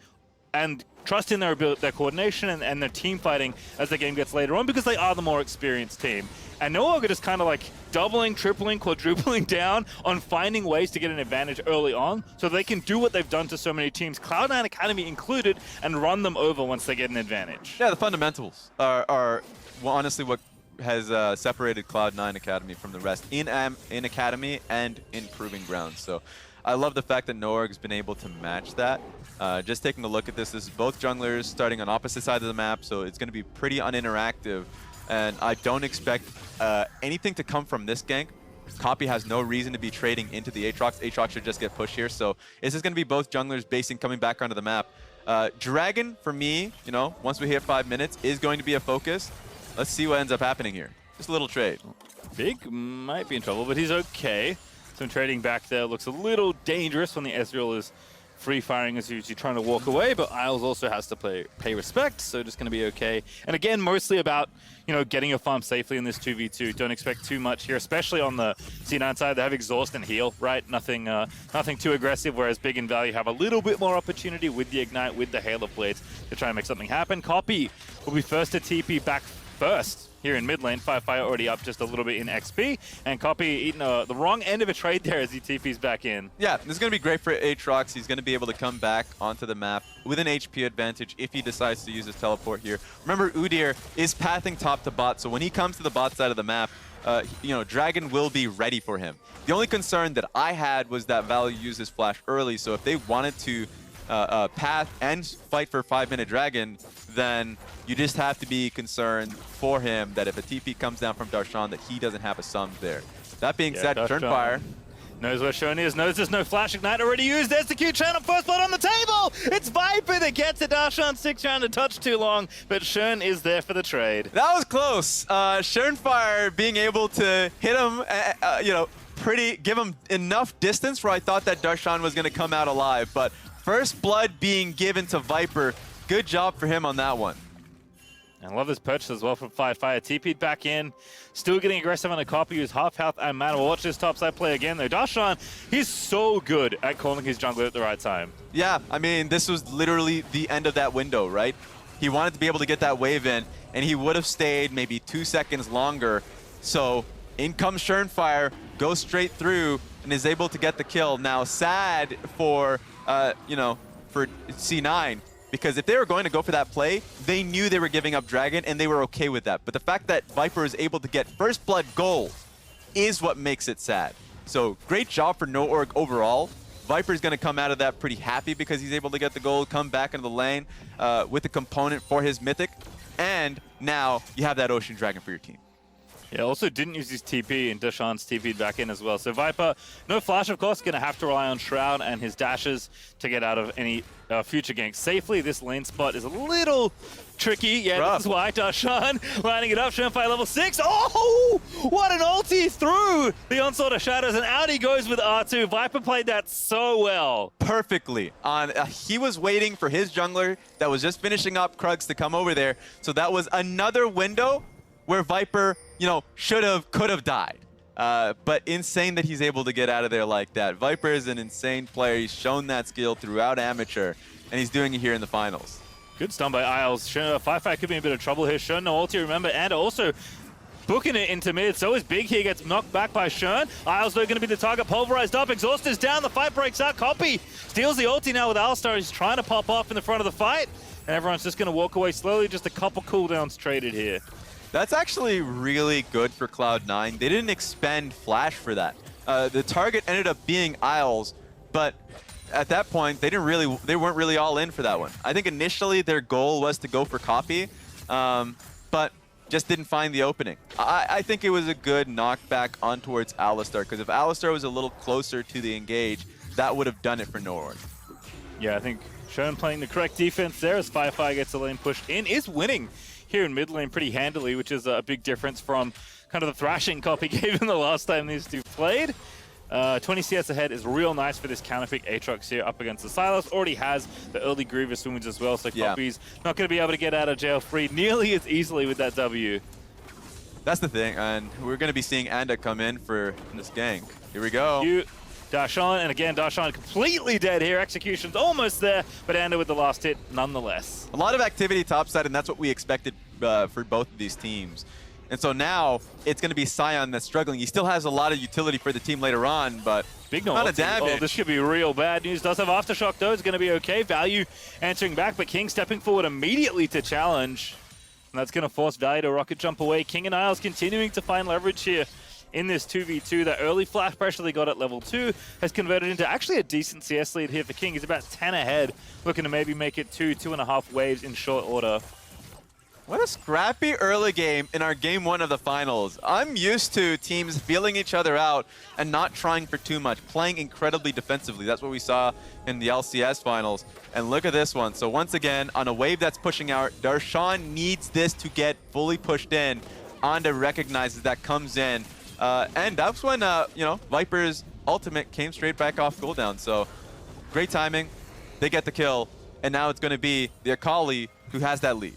and trust in their ability, their coordination and their team fighting as the game gets later on, because they are the more experienced team. And Nororg are just kind of like doubling, tripling, quadrupling down on finding ways to get an advantage early on so they can do what they've done to so many teams, Cloud9 Academy included, and run them over once they get an advantage. Yeah, the fundamentals are well, honestly what has separated Cloud9 Academy from the rest in Academy and in Proving Grounds. So I love the fact that Nororg's been able to match that. Just taking a look at this is both junglers starting on opposite sides of the map, so it's going to be pretty uninteractive. And I don't expect anything to come from this gank. Copy has no reason to be trading into the Aatrox. Aatrox should just get pushed here. So this is going to be both junglers basing coming back onto the map. Dragon, for me, once we hit 5 minutes, is going to be a focus. Let's see what ends up happening here. Just a little trade. Big might be in trouble, but he's okay. Some trading back there looks a little dangerous when the Ezreal is free-firing as usually trying to walk away, but Isles also has to pay respect, so just going to be okay. And again, mostly about, getting your farm safely in this 2v2. Don't expect too much here, especially on the C9 side. They have exhaust and heal, right? Nothing too aggressive, whereas Big and Value have a little bit more opportunity with the Ignite, with the Hail of Blades to try and make something happen. Copy will be first to TP back first here in mid lane. Firefire already up just a little bit in XP, and Copy eating the wrong end of a trade there as he TPs back in. Yeah, this is going to be great for Aatrox. He's going to be able to come back onto the map with an HP advantage if he decides to use his teleport here. Remember, Udyr is pathing top to bot, so when he comes to the bot side of the map, Dragon will be ready for him. The only concern that I had was that Value used his flash early, so if they wanted to path and fight for 5-minute Dragon, then you just have to be concerned for him that if a TP comes down from Darshan, that he doesn't have a sum there. That being said, Turnfire knows where Shone is, knows there's no Flash Ignite already used. There's the Q channel, first blood on the table! It's Viper that gets it. Darshan 6 round to touch too long, but Shern is there for the trade. That was close. Turnfire being able to hit him, give him enough distance where I thought that Darshan was going to come out alive, but first blood being given to Viper. Good job for him on that one. And I love this purchase as well from Firefire. TP'd back in. Still getting aggressive on a Copy who's half health and mana. We'll watch this topside play again though. Darshan, he's so good at calling his jungler at the right time. Yeah, I mean, this was literally the end of that window, right? He wanted to be able to get that wave in, and he would have stayed maybe 2 seconds longer. So in comes Turnfire, goes straight through, and is able to get the kill. Now, sad for, for C9, because if they were going to go for that play, they knew they were giving up Dragon, and they were okay with that. But the fact that Viper is able to get first blood gold is what makes it sad. So great job for Nororg overall. Viper's going to come out of that pretty happy because he's able to get the gold, come back into the lane with the component for his Mythic, and now you have that Ocean Dragon for your team. Yeah, also didn't use his TP, and Darshan's TP'd back in as well. So Viper, no flash, of course, going to have to rely on Shroud and his dashes to get out of any future ganks safely. This lane spot is a little tricky. Yeah, rough. This is why Darshan lining it up. Turnfire level 6. Oh, what an ulti through the Onslaught of Shadows, and out he goes with R2. Viper played that so well. Perfectly. He was waiting for his jungler that was just finishing up Krugs to come over there. So that was another window where Viper, could have died. But insane that he's able to get out of there like that. Viper is an insane player. He's shown that skill throughout Amateur, and he's doing it here in the finals. Good stun by Isles. Firefire could be in a bit of trouble here. Shern, no ulti, remember, and also booking it into mid. So is Big here, gets knocked back by Shern. Isles, though, going to be the target, pulverized up. Exhaust is down, the fight breaks out. Copy steals the ulti now with Alistar. He's trying to pop off in the front of the fight. And everyone's just going to walk away slowly, just a couple cooldowns traded here. That's actually really good for Cloud9. They didn't expend Flash for that. The target ended up being Isles, but at that point, they weren't really all in for that one. I think initially their goal was to go for copy, but just didn't find the opening. I think it was a good knockback on towards Alistar, because if Alistar was a little closer to the engage, that would have done it for Noorg. Yeah, I think Sean playing the correct defense there as Firefly gets the lane pushed in, is winning here in mid lane pretty handily, which is a big difference from kind of the thrashing Copy gave him the last time these two played. 20 CS ahead is real nice for this counterpick Aatrox here up against the Sylas. Already has the early Grievous wounds as well, so Copy's not going to be able to get out of jail free nearly as easily with that W. That's the thing, and we're going to be seeing Anda come in for this gank. Here we go. Darshan, and again, Darshan completely dead here. Execution's almost there, but Anda with the last hit nonetheless. A lot of activity topside, and that's what we expected for both of these teams. And so now it's going to be Sion that's struggling. He still has a lot of utility for the team later on, but big amount of damage. Oh, this could be real bad news. Does have Aftershock though. It's going to be okay. Value answering back, but King stepping forward immediately to challenge. And that's going to force Value to rocket jump away. King and Isles continuing to find leverage here in this 2v2. The early flash pressure they got at level 2 has converted into actually a decent CS lead here for King. He's about 10 ahead, looking to maybe make it 2.5 waves in short order. What a scrappy early game in our game 1 of the finals. I'm used to teams feeling each other out and not trying for too much, playing incredibly defensively. That's what we saw in the LCS finals. And look at this one. So once again, on a wave that's pushing out, Darshan needs this to get fully pushed in. Anda recognizes that, comes in. And that's when, Viper's ultimate came straight back off cooldown. So great timing. They get the kill. And now it's going to be the Akali who has that lead.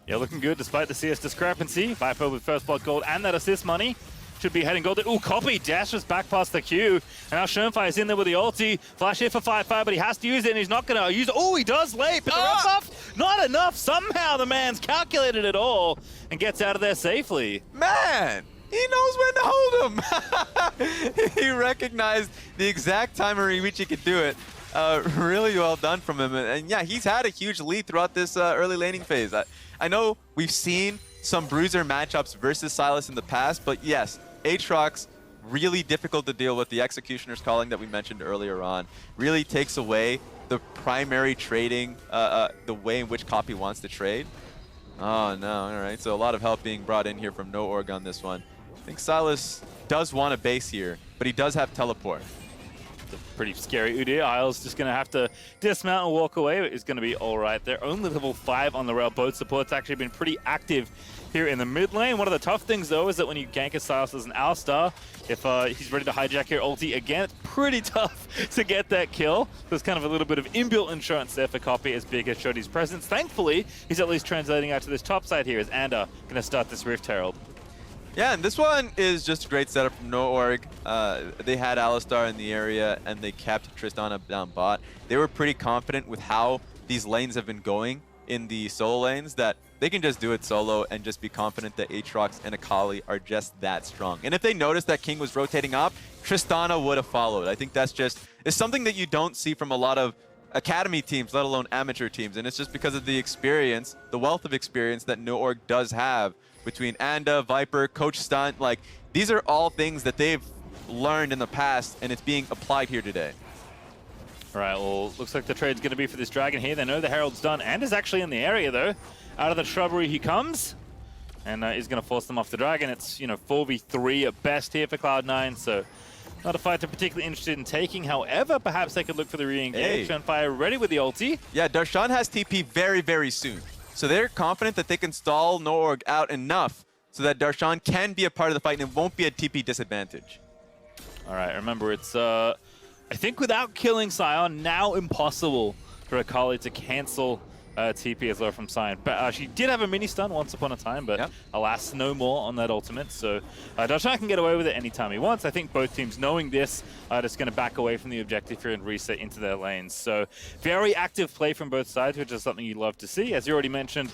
Yeah, looking good despite the CS discrepancy. Viper with first blood gold and that assist money. Should be heading gold. Ooh, Copy dashes back past the queue. And now Schoenfire is in there with the ulti. Flash here for Firefire, but he has to use it and he's not going to use it. Oh, he does late, but the rep buff, not enough. Somehow the man's calculated it all and gets out of there safely. Man, he knows when to hold him. He recognized the exact time in which he could do it. Really well done from him. And yeah, he's had a huge lead throughout this early laning phase. I know we've seen some bruiser matchups versus Sylas in the past, but yes, Aatrox, really difficult to deal with. The Executioner's calling that we mentioned earlier on really takes away the primary trading, the way in which Copy wants to trade. Oh no, all right. So a lot of help being brought in here from Noorg on this one. I think Sylas does want a base here, but he does have teleport. Pretty scary Udyr. Isles just going to have to dismount and walk away. It's going to be all right. They're only level 5 on the rail. Both support's actually been pretty active here in the mid lane. One of the tough things, though, is that when you gank a Sylas as an Alistar, if he's ready to hijack your ulti again, it's pretty tough to get that kill. There's kind of a little bit of inbuilt insurance there for Copy as Big has showed his presence. Thankfully, he's at least translating out to this top side here as Anda going to start this Rift Herald. Yeah, and this one is just a great setup from Noorg. They had Alistar in the area, and they kept Tristana down bot. They were pretty confident with how these lanes have been going in the solo lanes that they can just do it solo and just be confident that Aatrox and Akali are just that strong. And if they noticed that King was rotating up, Tristana would have followed. I think that's just it's something that you don't see from a lot of academy teams, let alone amateur teams. And it's just because of the experience, the wealth of experience that Noorg does have between Anda, Viper, Coach Stunt. Like, these are all things that they've learned in the past, and it's being applied here today. All right, well, looks like the trade's going to be for this Dragon here. They know the Herald's done. Anda's actually in the area, though. Out of the shrubbery he comes, and is going to force them off the Dragon. It's, 4v3 at best here for Cloud9, so not a fight they're particularly interested in taking. However, perhaps they could look for the re-engage. Fire ready with the ulti. Yeah, Darshan has TP very, very soon. So they're confident that they can stall Noorg out enough so that Darshan can be a part of the fight and it won't be a TP disadvantage. All right, remember it's, I think without killing Sion, now impossible for Akali to cancel TP as well from Sion. But she did have a mini stun once upon a time, but alas, no more on that ultimate. So Darshan can get away with it anytime he wants. I think both teams, knowing this, are just going to back away from the objective here and reset into their lanes. So very active play from both sides, which is something you love to see. As you already mentioned,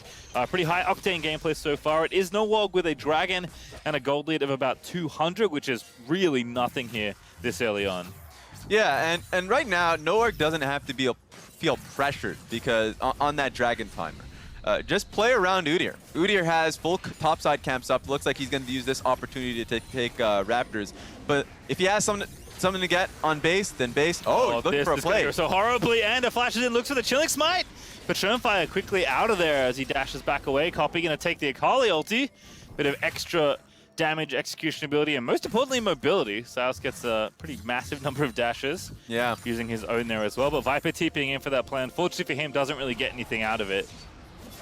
pretty high octane gameplay so far. It is Noorg with a Dragon and a gold lead of about 200, which is really nothing here this early on. Yeah, and right now, Noorg doesn't have to feel pressured because on that Dragon timer. Just play around Udyr. Udyr has full topside camps up. Looks like he's going to use this opportunity to take Raptors. But if he has something to get on base, then base. Oh, looking for a play. Go so horribly, and a flashes in, looks for the Chilling Smite. But Schoenfire quickly out of there as he dashes back away. Copy going to take the Akali ulti. Bit of extra damage, execution ability, and most importantly, mobility. Saus gets a pretty massive number of dashes. Yeah. Using his own there as well. But Viper TPing in for that play. Unfortunately for him, doesn't really get anything out of it.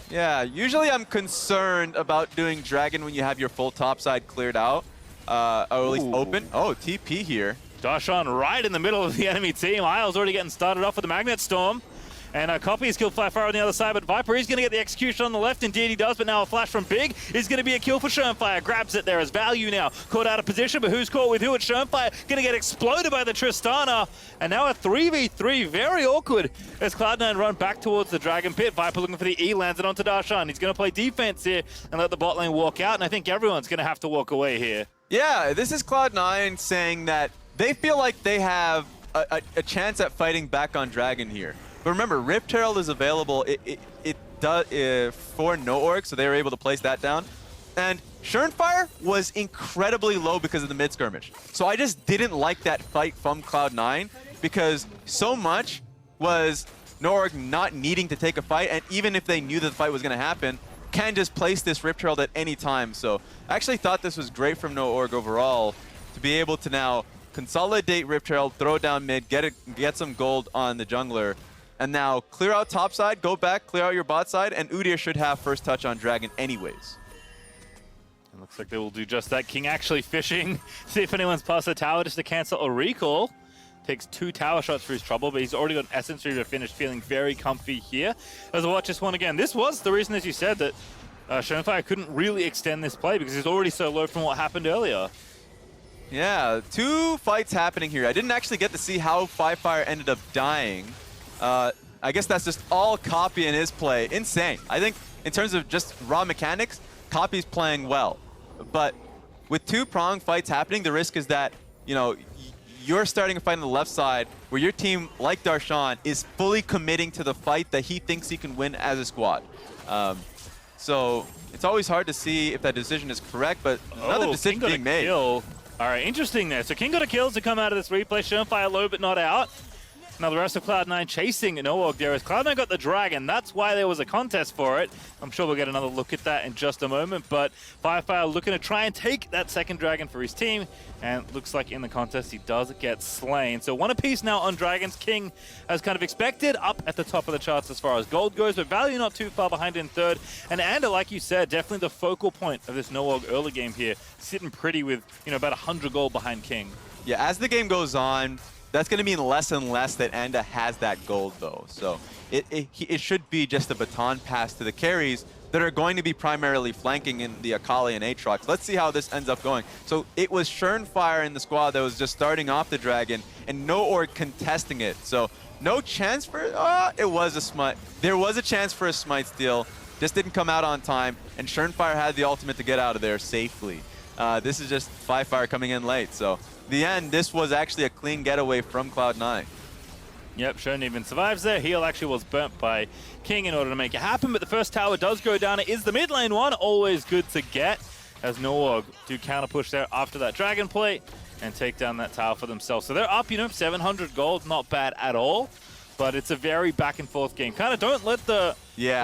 Yeah, usually I'm concerned about doing Dragon when you have your full topside cleared out, or at least open. Oh, TP here. Darshan right in the middle of the enemy team. Isles already getting started off with the Magnet Storm. And Copy is killed far on the other side, but Viper is going to get the execution on the left. Indeed he does, but now a flash from Big is going to be a kill for Schoenfire. Grabs it there as value now. Caught out of position, but who's caught with who? It's Schoenfire going to get exploded by the Tristana. And now a 3v3, very awkward as Cloud9 run back towards the Dragon Pit. Viper looking for the E, lands it onto Darshan. He's going to play defense here and let the bot lane walk out, and I think everyone's going to have to walk away here. Yeah, this is Cloud9 saying that they feel like they have a chance at fighting back on Dragon here. But remember, Rift Herald is available it does for Noorg, so they were able to place that down. And Schoenfire was incredibly low because of the mid skirmish. So I just didn't like that fight from Cloud9 because so much was Noorg not needing to take a fight, and even if they knew that the fight was going to happen, can just place this Rift Herald at any time. So I actually thought this was great from Noorg overall to be able to now consolidate Rift Herald, throw down mid, get some gold on the jungler. And now clear out top side, go back, clear out your bot side, and Udyr should have first touch on Dragon anyways. It looks like they will do just that. King actually fishing. See if anyone's past the tower just to cancel a recall. Takes 2 tower shots for his trouble, but he's already got Essence Reaver finished, feeling very comfy here. As I watch this one again, this was the reason, as you said, that Schoenfire couldn't really extend this play because he's already so low from what happened earlier. Yeah, 2 fights happening here. I didn't actually get to see how Firefire ended up dying. I guess that's just all Copy in his play. Insane. I think in terms of just raw mechanics, Copy's playing well. But with 2-prong fights happening, the risk is that, you know, you're starting a fight on the left side where your team, like Darshan, is fully committing to the fight that he thinks he can win as a squad. So it's always hard to see if that decision is correct, but another decision being made. Kill. All right, interesting there. So King got a kill to come out of this replay. Schoenfire low but not out. Now the rest of Cloud9 chasing Noorg there as Cloud9 got the Dragon. That's why there was a contest for it. I'm sure we'll get another look at that in just a moment, but Firefire looking to try and take that second Dragon for his team, and looks like in the contest he does get slain. So 1 apiece now on Dragons. King, as kind of expected, up at the top of the charts as far as gold goes, but value not too far behind in third. And Ander, like you said, definitely the focal point of this Noorg early game here, sitting pretty with, you know, about 100 gold behind King. Yeah, as the game goes on, that's going to mean less and less that Anda has that gold, though. So it should be just a baton pass to the carries that are going to be primarily flanking in the Akali and Aatrox. Let's see how this ends up going. So it was Schoenfire in the squad that was just starting off the Dragon, and Noorg contesting it. So no chance for... it was a smite. There was a chance for a smite steal. Just didn't come out on time, and Schoenfire had the ultimate to get out of there safely. This is just Firefire coming in late, so... the end, this was actually a clean getaway from Cloud9. Yep, Schoen even survives there. Heal actually was burnt by King in order to make it happen, but the first tower does go down. It is the mid lane one, always good to get, as Noorg do counter push there after that Dragon plate and take down that tower for themselves. So they're up, you know, 700 gold, not bad at all, but it's a very back and forth game. Kind of don't let the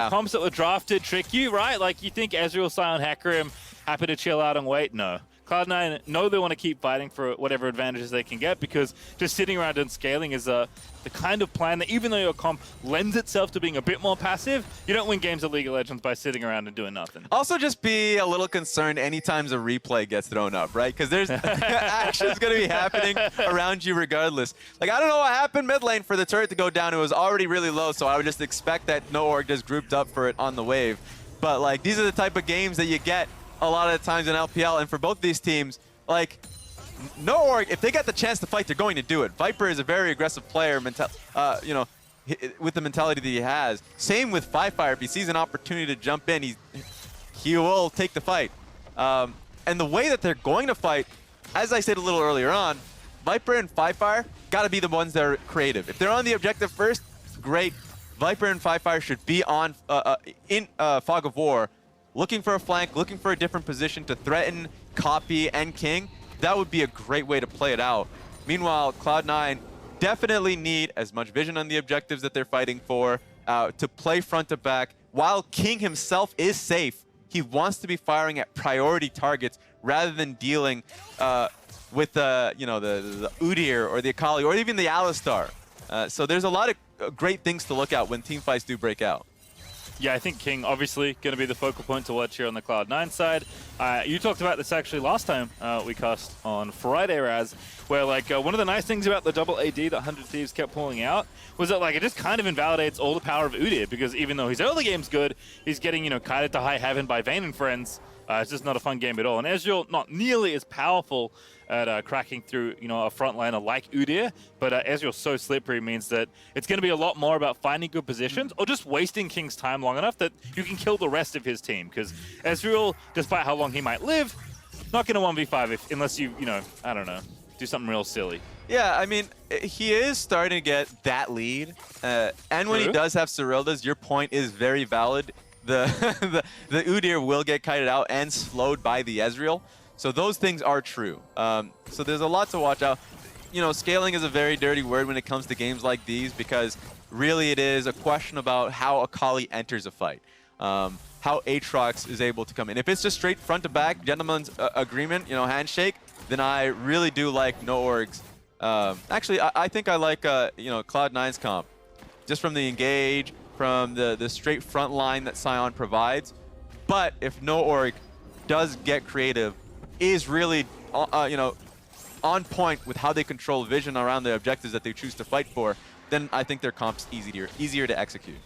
comps that were drafted trick you, right? Like you think Ezreal, Sion, Hecarim, happy to chill out and wait? No. Cloud9 know they want to keep fighting for whatever advantages they can get, because just sitting around and scaling is the kind of plan that, even though your comp lends itself to being a bit more passive, you don't win games of League of Legends by sitting around and doing nothing. Also, just be a little concerned anytime a replay gets thrown up, right? Because there's action's going to be happening around you regardless. Like, I don't know what happened mid lane for the turret to go down. It was already really low, so I would just expect that Noorg just grouped up for it on the wave. But, like, these are the type of games that you get a lot of the times in LPL, and for both these teams, like, Noorg, if they get the chance to fight, they're going to do it. Viper is a very aggressive player, you know, with the mentality that he has. Same with Firefire. If he sees an opportunity to jump in, he will take the fight. And the way that they're going to fight, as I said a little earlier on, Viper and Firefire got to be the ones that are creative. If they're on the objective first, great. Viper and Firefire should be on in Fog of War, looking for a flank, looking for a different position to threaten, copy, and king. That would be a great way to play it out. Meanwhile, Cloud9 definitely need as much vision on the objectives that they're fighting for to play front to back. While King himself is safe, he wants to be firing at priority targets rather than dealing with the Udyr or the Akali or even the Alistar. So there's a lot of great things to look at when team fights do break out. Yeah, I think King obviously going to be the focal point to watch here on the Cloud9 side. You talked about this actually last time we cast on Friday, Raz, where like one of the nice things about the double AD that 100 Thieves kept pulling out was that like it just kind of invalidates all the power of Udyr, because even though his early game's good, he's getting kited to high heaven by Vayne and friends. It's just not a fun game at all. And Ezreal not nearly as powerful at cracking through a frontliner like Udyr, but Ezreal's so slippery means that it's going to be a lot more about finding good positions or just wasting King's time long enough that you can kill the rest of his team. Because Ezreal, despite how long he might live, not going to 1v5 unless you, I don't know, do something real silly. Yeah, I mean, he is starting to get that lead. And when he does have Cyrildas, your point is very valid. The Udyr will get kited out and slowed by the Ezreal. So those things are true. So there's a lot to watch out. Scaling is a very dirty word when it comes to games like these, because really it is a question about how Akali enters a fight. How Aatrox is able to come in. If it's just straight front to back, gentleman's agreement, handshake, then I really do like NoOrg's. Actually, I think I like Cloud9's comp. Just from the engage, from the straight front line that Sion provides. But if NoOrg does get creative, is really on point with how they control vision around the objectives that they choose to fight for, then I think their comp's easier to execute.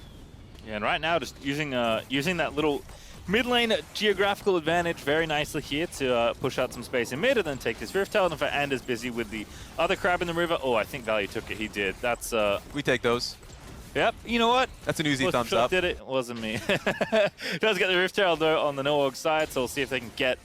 Yeah, and right now just using that little mid lane geographical advantage very nicely here to push out some space in mid and then take this Rift Talent. And for Anders busy with the other crab in the river. Oh, I think Value took it. He did. That's we take those. Yep, you know what? That's an easy thumbs up. Did it? It wasn't me. Does get the Rift Herald though on the NoOrg side, so we'll see if they can get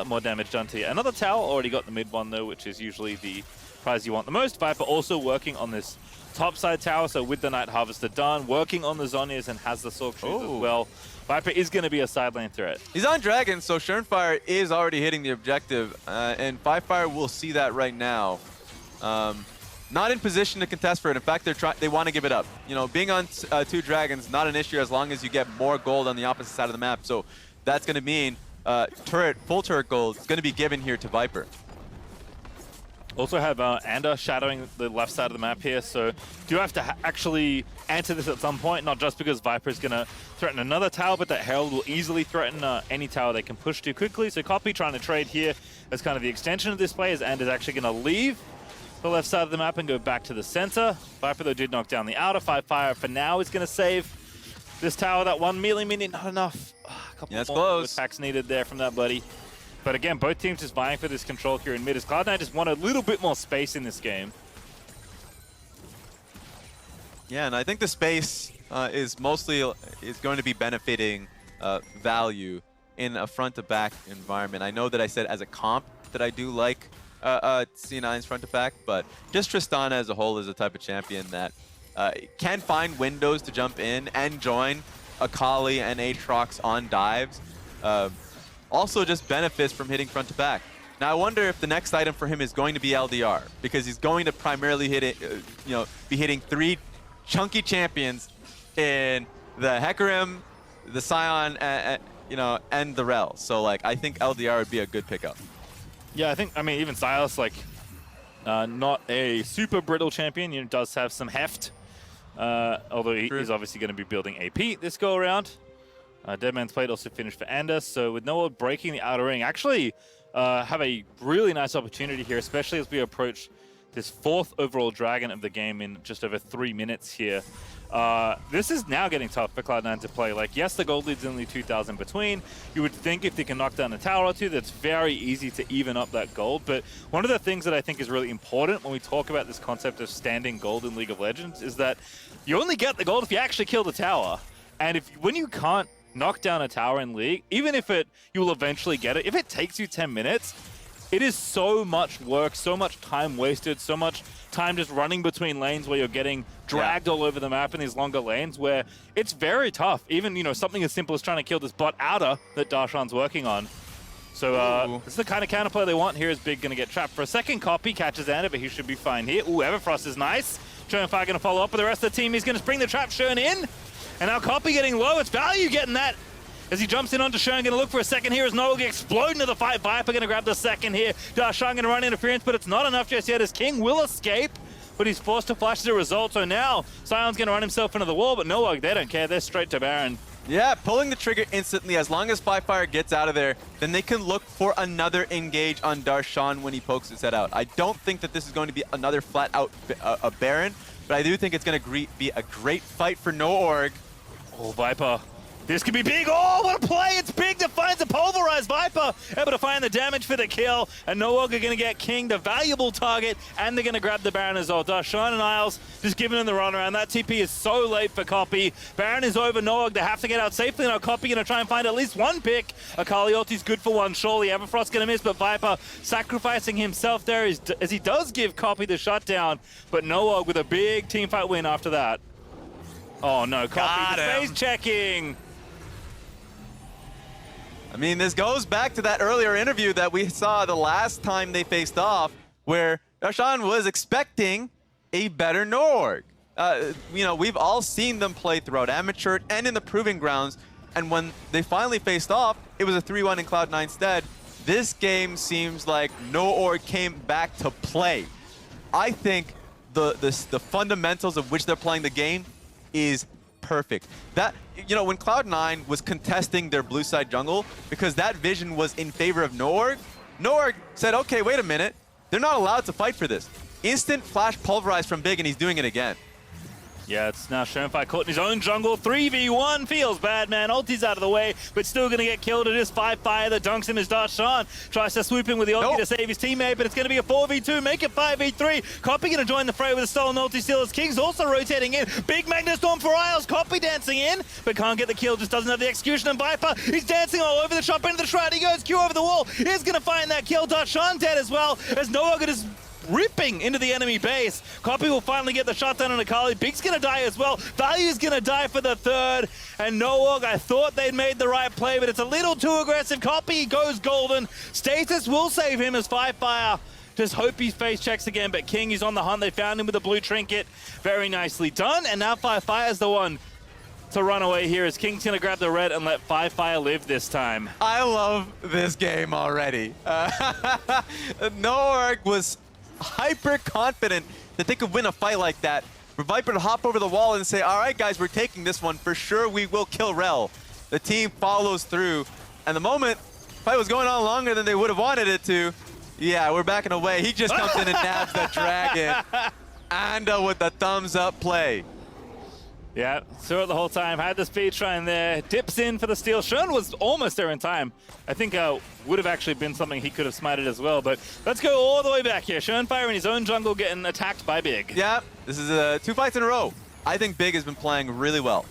more damage done to you. Another tower already got the mid one though, which is usually the prize you want the most. Viper also working on this top side tower, so with the Night Harvester done, working on the Zhonya's and has the Sork Shoes as well. Viper is going to be a side lane threat. He's on Dragon, so Shurnfire is already hitting the objective, and Firefire will see that right now. Not in position to contest for it. In fact, they want to give it up. Being on 2 Dragons, not an issue as long as you get more gold on the opposite side of the map. So that's going to mean full turret gold is going to be given here to Viper. Also have Ander shadowing the left side of the map here, so do have to actually answer this at some point, not just because Viper is going to threaten another tower, but that Herald will easily threaten any tower they can push to quickly. So Copy trying to trade here as kind of the extension of this play, as Ander's actually going to leave the left side of the map and go back to the center. Viper though did knock down the outer. Fire for now is going to save this tower. That 1 melee minute, not enough. A couple that's more close. attacks needed there from that buddy. But again, both teams just vying for this control here in mid, as Cloud9 just want a little bit more space in this game. Yeah, and I think the space is going to be benefiting Value in a front-to-back environment. I know that I said as a comp that I do like C9's front-to-back, but just Tristana as a whole is a type of champion that can find windows to jump in and join Akali and Aatrox on dives. Also just benefits from hitting front to back. Now I wonder if the next item for him is going to be LDR, because he's going to primarily hit it, be hitting 3 chunky champions in the Hecarim, the Sion, and the Rel. So like I think LDR would be a good pickup. Yeah, I mean even Silas, like not a super brittle champion, does have some heft. Although he's obviously going to be building AP this go around. Deadman's Plate also finished for Anders, so with NoOrg breaking the outer ring, actually have a really nice opportunity here, especially as we approach this 4th overall Dragon of the game in just over 3 minutes here. This is now getting tough for Cloud9 to play. Like, yes, the gold lead's only 2,000 between. You would think if they can knock down a tower or two, that's very easy to even up that gold. But one of the things that I think is really important when we talk about this concept of standing gold in League of Legends is that you only get the gold if you actually kill the tower. And when you can't knock down a tower in League, even if you will eventually get it, if it takes you 10 minutes, it is so much work, so much time wasted, so much time just running between lanes where you're getting dragged all over the map in these longer lanes where it's very tough. Even, you know, something as simple as trying to kill this bot outer that Darshan's working on. So this is the kind of counterplay they want. Here is Big going to get trapped for a second. Copy catches Ander, but he should be fine here. Ooh, Everfrost is nice. Shoenfire going to follow up with the rest of the team. He's going to bring the trap Shern in. And now Copy getting low. It's Value getting that as he jumps in onto Shern. Going to look for a second here as Noah exploding into the fight. Viper going to grab the second here. Darshan going to run interference, but it's not enough just yet as King will escape. But he's forced to flash as a result. So now Sion's going to run himself into the wall, but Noah, they don't care. They're straight to Baron. Yeah, pulling the trigger instantly. As long as Fire gets out of there, then they can look for another engage on Darshan when he pokes his head out. I don't think that this is going to be another flat-out Baron, but I do think it's going to be a great fight for NoOrg. Oh, Viper. This could be big. Oh, what a play. It's Big that finds a pulverized Viper. Able to find the damage for the kill. And NoOrg are going to get King, the valuable target, and they're going to grab the Baron as well. Darshan and Isles just giving him the runaround. That TP is so late for Copy. Baron is over NoOrg. They have to get out safely. Now Copy going to try and find at least one pick. Akali ulti's good for one, surely. Everfrost's going to miss, but Viper sacrificing himself there as he does give Copy the shutdown. But NoOrg with a big teamfight win after that. Oh no, Copy, the phase checking. I mean, this goes back to that earlier interview that we saw the last time they faced off, where Darshan was expecting a better NoOrg. You know, we've all seen them play throughout Amateur and in the Proving Grounds, and when they finally faced off, it was a 3-1 in Cloud9 stead. This game seems like NoOrg came back to play. I think the fundamentals of which they're playing the game is perfect. That, you know, when Cloud9 was contesting their blue side jungle, because that vision was in favor of NoOrg, NoOrg said, okay, wait a minute, they're not allowed to fight for this. Instant flash pulverize from Big, and he's doing it again. Yeah, it's now Shoenfire caught in his own jungle. 3v1 feels bad, man. Ulti's out of the way, but still going to get killed. It is Fire that dunks him as Darshan tries to swoop in with the ulti to save his teammate, but it's going to be a 4v2. Make it 5v3. Copy going to join the fray with a stolen ulti steal as King's also rotating in. Big Magnastorm for Isles. Copy dancing in, but can't get the kill. Just doesn't have the execution. And Viper, he's dancing all over the shop into the shroud. He goes Q over the wall. He's going to find that kill. Darshan dead as well as NoOrg is ripping into the enemy base. Copy will finally get the shutdown on Akali. Big's gonna die as well. Value's gonna die for the third. And NoOrg, I thought they'd made the right play, but it's a little too aggressive. Copy goes golden. Status will save him as Fire just hope he face checks again, but King is on the hunt. They found him with a blue trinket. Very nicely done. And now Fire's the one to run away here as King's gonna grab the red and let Fire live this time. I love this game already. NoOrg was hyper confident that they could win a fight like that. For Viper to hop over the wall and say, all right, guys, we're taking this one. For sure, we will kill Rel. The team follows through. And the moment fight was going on longer than they would have wanted it to, yeah, we're backing away. He just comes in and nabs the dragon. Anda with the thumbs up play. Yeah, saw it the whole time. Had the speed shrine there. Dips in for the steal. Shern was almost there in time. I think would have actually been something he could have smited as well. But let's go all the way back here. Shoenfire in his own jungle getting attacked by Big. Yeah, this is 2 fights in a row. I think Big has been playing really well.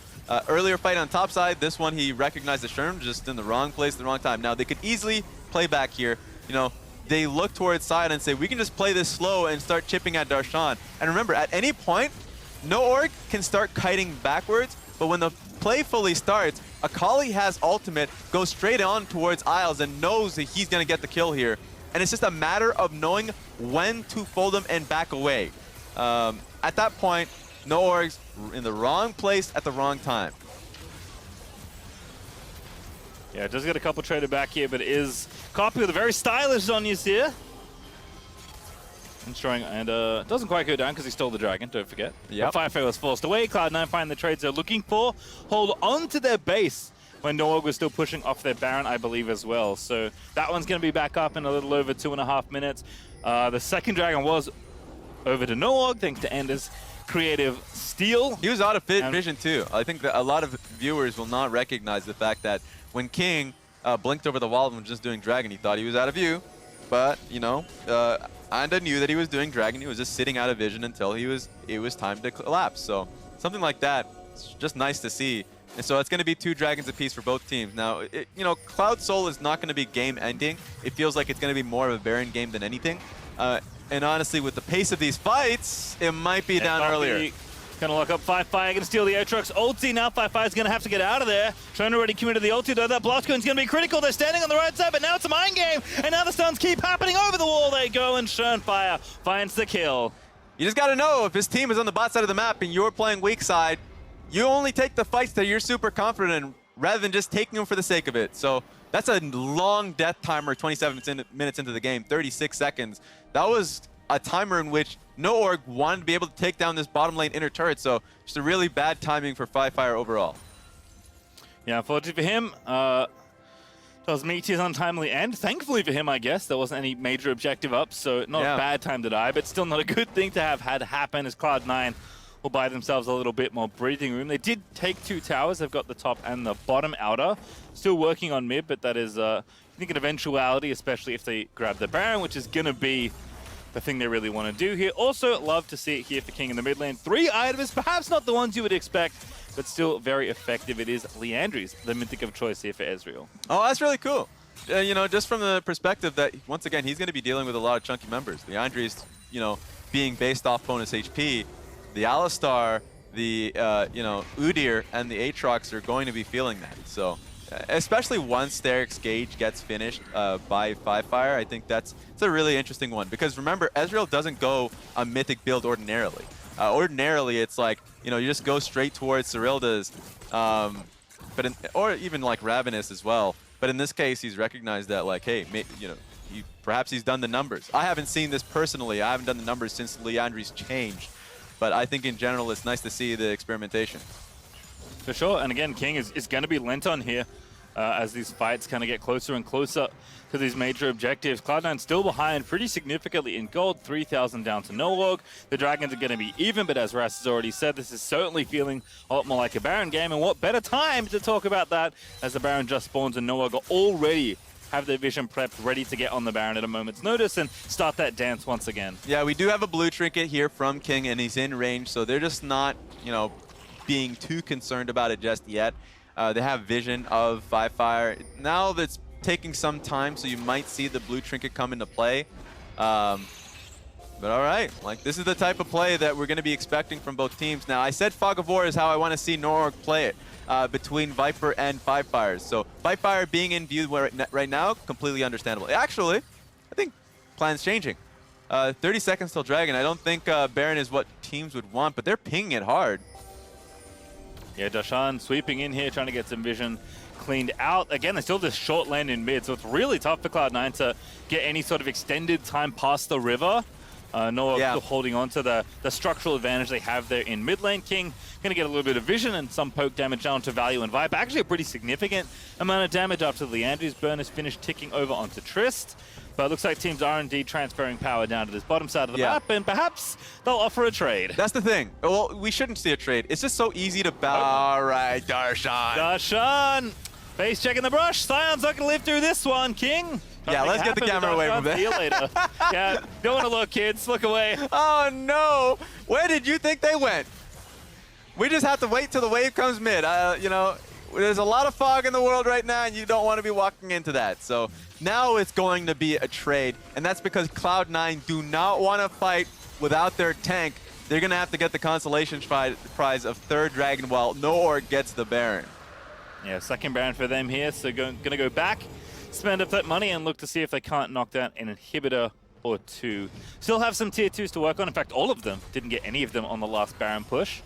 Earlier fight on top side, this one he recognized the Sherm just in the wrong place at the wrong time. Now they could easily play back here. You know, they look towards side and say, we can just play this slow and start chipping at Darshan. And remember, at any point, NoOrg can start kiting backwards, but when the play fully starts, Akali has ultimate, goes straight on towards Isles and knows that he's going to get the kill here. And it's just a matter of knowing when to fold them and back away. At that point, NoOrg's in the wrong place at the wrong time. Yeah, it does get a couple traded back here, but it is Copy with a very stylish Zhonya's here. Ensuring, and doesn't quite go down because he stole the dragon, don't forget. Yep. Firefly was forced away. Cloud9 find the trades they're looking for. Hold on to their base when NoOrg was still pushing off their Baron, I believe, as well. So that one's going to be back up in a little over 2.5 minutes. The second dragon was over to NoOrg, thanks to Ender's creative steal. He was out of vision too. I think that a lot of viewers will not recognize the fact that when King blinked over the wall and was just doing dragon, he thought he was out of view. But, you know, Anda knew that he was doing dragon. He was just sitting out of vision until it was time to collapse. So something like that, it's just nice to see. And so it's going to be 2 dragons apiece for both teams. Now, you know, Cloud Soul is not going to be game-ending. It feels like it's going to be more of a Baron game than anything. And honestly, with the pace of these fights, it might be down earlier. Gonna lock up Firefire, gonna steal the Aatrox ulti. Now Firefire's gonna have to get out of there. Shone already committed the ulti, though that blast gun's gonna be critical. They're standing on the right side, but now it's a mind game. And now the stuns keep happening over the wall. They go, and Shonefire finds the kill. You just got to know, if his team is on the bot side of the map and you're playing weak side, you only take the fights that you're super confident in, rather than just taking them for the sake of it. So that's a long death timer, 27 minutes into the game, 36 seconds. That was a timer in which NoOrg wanted to be able to take down this bottom lane inner turret, so just a really bad timing for Firefire overall. Yeah, unfortunately for him, does meet his untimely end. Thankfully for him, I guess, there wasn't any major objective up, so not a bad time to die, but still not a good thing to have had happen, as Cloud9 will buy themselves a little bit more breathing room. They did take 2 towers. They've got the top and the bottom outer. Still working on mid, but that is, I think, an eventuality, especially if they grab the Baron, which is going to be the thing they really want to do here. Also, love to see it here for King in the mid lane. 3 items, perhaps not the ones you would expect, but still very effective. It is Liandry's, the mythic of choice here for Ezreal. Oh, that's really cool. You know, just from the perspective that, once again, he's going to be dealing with a lot of chunky members. Liandry's, you know, being based off bonus HP. The Alistar, the, you know, Udyr, and the Aatrox are going to be feeling that. So, especially once Theric's Gauge gets finished by Firefire, I think it's a really interesting one. Because remember, Ezreal doesn't go a mythic build ordinarily. Ordinarily, it's like, you know, you just go straight towards Cyrilda's, or even like Ravenous as well. But in this case, he's recognized that, like, hey, you know, perhaps he's done the numbers. I haven't seen this personally. I haven't done the numbers since Liandry's changed. But I think in general, it's nice to see the experimentation. For sure, and again, King is going to be lent on here as these fights kind of get closer and closer to these major objectives. Cloud9 still behind pretty significantly in gold, 3,000 down to NoOrg. The Dragons are going to be even, but as Ras has already said, this is certainly feeling a lot more like a Baron game, and what better time to talk about that as the Baron just spawns and NoOrg are already have their vision prepped, ready to get on the Baron at a moment's notice and start that dance once again. Yeah, we do have a blue trinket here from King, and he's in range, so they're just not, you know, being too concerned about it just yet. They have vision of Firefire. Now that's taking some time, so you might see the blue trinket come into play. But all right, like, this is the type of play that we're going to be expecting from both teams. Now, I said Fog of War is how I want to see NoOrg play it. Between Viper and Firefire. So Firefire being in view right now, completely understandable. Actually, I think plan's changing. 30 seconds till Dragon. I don't think Baron is what teams would want, but they're pinging it hard. Yeah, Dashan sweeping in here, trying to get some vision cleaned out. Again, there's still this short lane in mid, so it's really tough for Cloud9 to get any sort of extended time past the river. NoOrg still holding on to the structural advantage they have there in mid lane. King going to get a little bit of vision and some poke damage down to Value and Viper. Actually a pretty significant amount of damage after Liandry's burn is finished ticking over onto Trist. But it looks like teams are indeed transferring power down to this bottom side of the map, and perhaps they'll offer a trade. That's the thing. Well, we shouldn't see a trade. It's just so easy to bow. All right, Darshan. Darshan! Face checking the brush. Sion's not going to live through this one, King. Yeah, let's get the camera away from See you later. Yeah, don't want to look, kids. Look away. Oh, no. Where did you think they went? We just have to wait till the wave comes mid. You know, there's a lot of fog in the world right now, and you don't want to be walking into that. So now it's going to be a trade, and that's because Cloud9 do not want to fight without their tank. They're going to have to get the consolation prize of 3rd Dragon while NoOrg gets the Baron. Yeah, 2nd Baron for them here, so going to go back, spend up that money, and look to see if they can't knock down an inhibitor or 2. Still have some tier 2s to work on. In fact, all of them. Didn't get any of them on the last Baron push.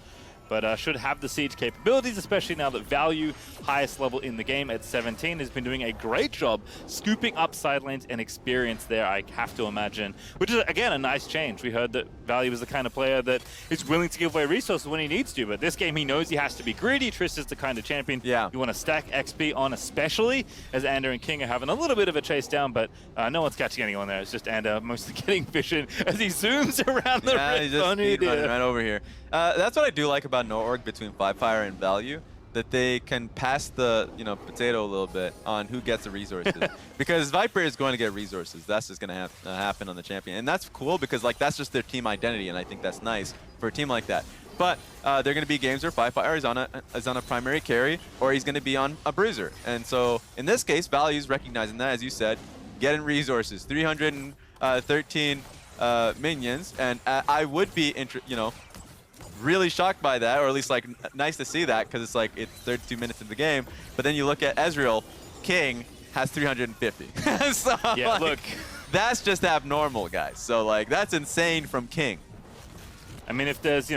But should have the siege capabilities, especially now that Value, highest level in the game at 17, has been doing a great job scooping up side lanes and experience there, I have to imagine. Which is, again, a nice change. We heard that Value is the kind of player that is willing to give away resources when he needs to, but this game he knows he has to be greedy. Trist is the kind of champion you want to stack XP on, especially as Ander and King are having a little bit of a chase down, but no one's catching anyone there. It's just Ander mostly getting vision as he zooms around the rift. He's just running right over here. That's what I do like about NoOrg between Firefire and Value, that they can pass the potato a little bit on who gets the resources. Because Viper is going to get resources. That's just going to happen on the champion. And that's cool because, like, that's just their team identity, and I think that's nice for a team like that. But they're going to be games where Firefire is on a primary carry, or he's going to be on a bruiser. And so in this case, Value's recognizing that, as you said, getting resources, 313 minions, and I would be really shocked by that, or at least like nice to see that, because it's like it's 32 minutes into the game. But then you look at Ezreal, King has 350. So Yeah, like, look. that's just abnormal, guys. So like that's insane from King. I mean, if there's,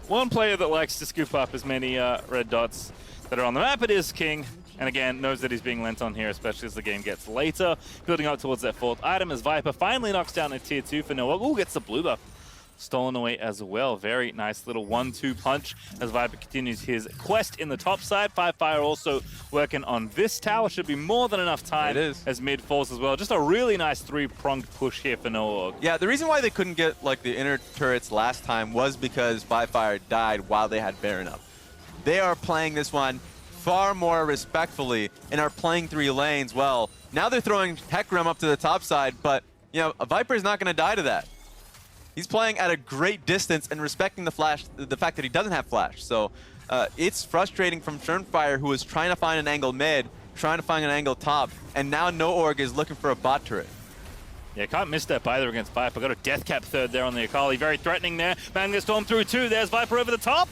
one player that likes to scoop up as many red dots that are on the map, it is King. And again, knows that he's being lent on here, especially as the game gets later. Building up towards that 4th item as Viper finally knocks down a tier 2 for Noah. Ooh, gets the blue buff stolen away as well. Very nice little 1-2 punch as Viper continues his quest in the top side. Firefire also working on this tower. Should be more than enough time It is. as mid falls as well. Just a really nice 3-pronged push here for Noah. Yeah, the reason why they couldn't get like the inner turrets last time was because Firefire died while they had Baron up. They are playing this one far more respectfully and are playing 3 lanes well. Now they're throwing Hecarim up to the top side, but a Viper's not going to die to that. He's playing at a great distance and respecting the fact that he doesn't have flash. So it's frustrating from Shurnfire, who was trying to find an angle mid, trying to find an angle top, and now NoOrg is looking for a bot turret. Yeah, can't misstep either against Viper. Got a death cap third there on the Akali. Very threatening there. Man gets stormed through too. There's Viper over the top.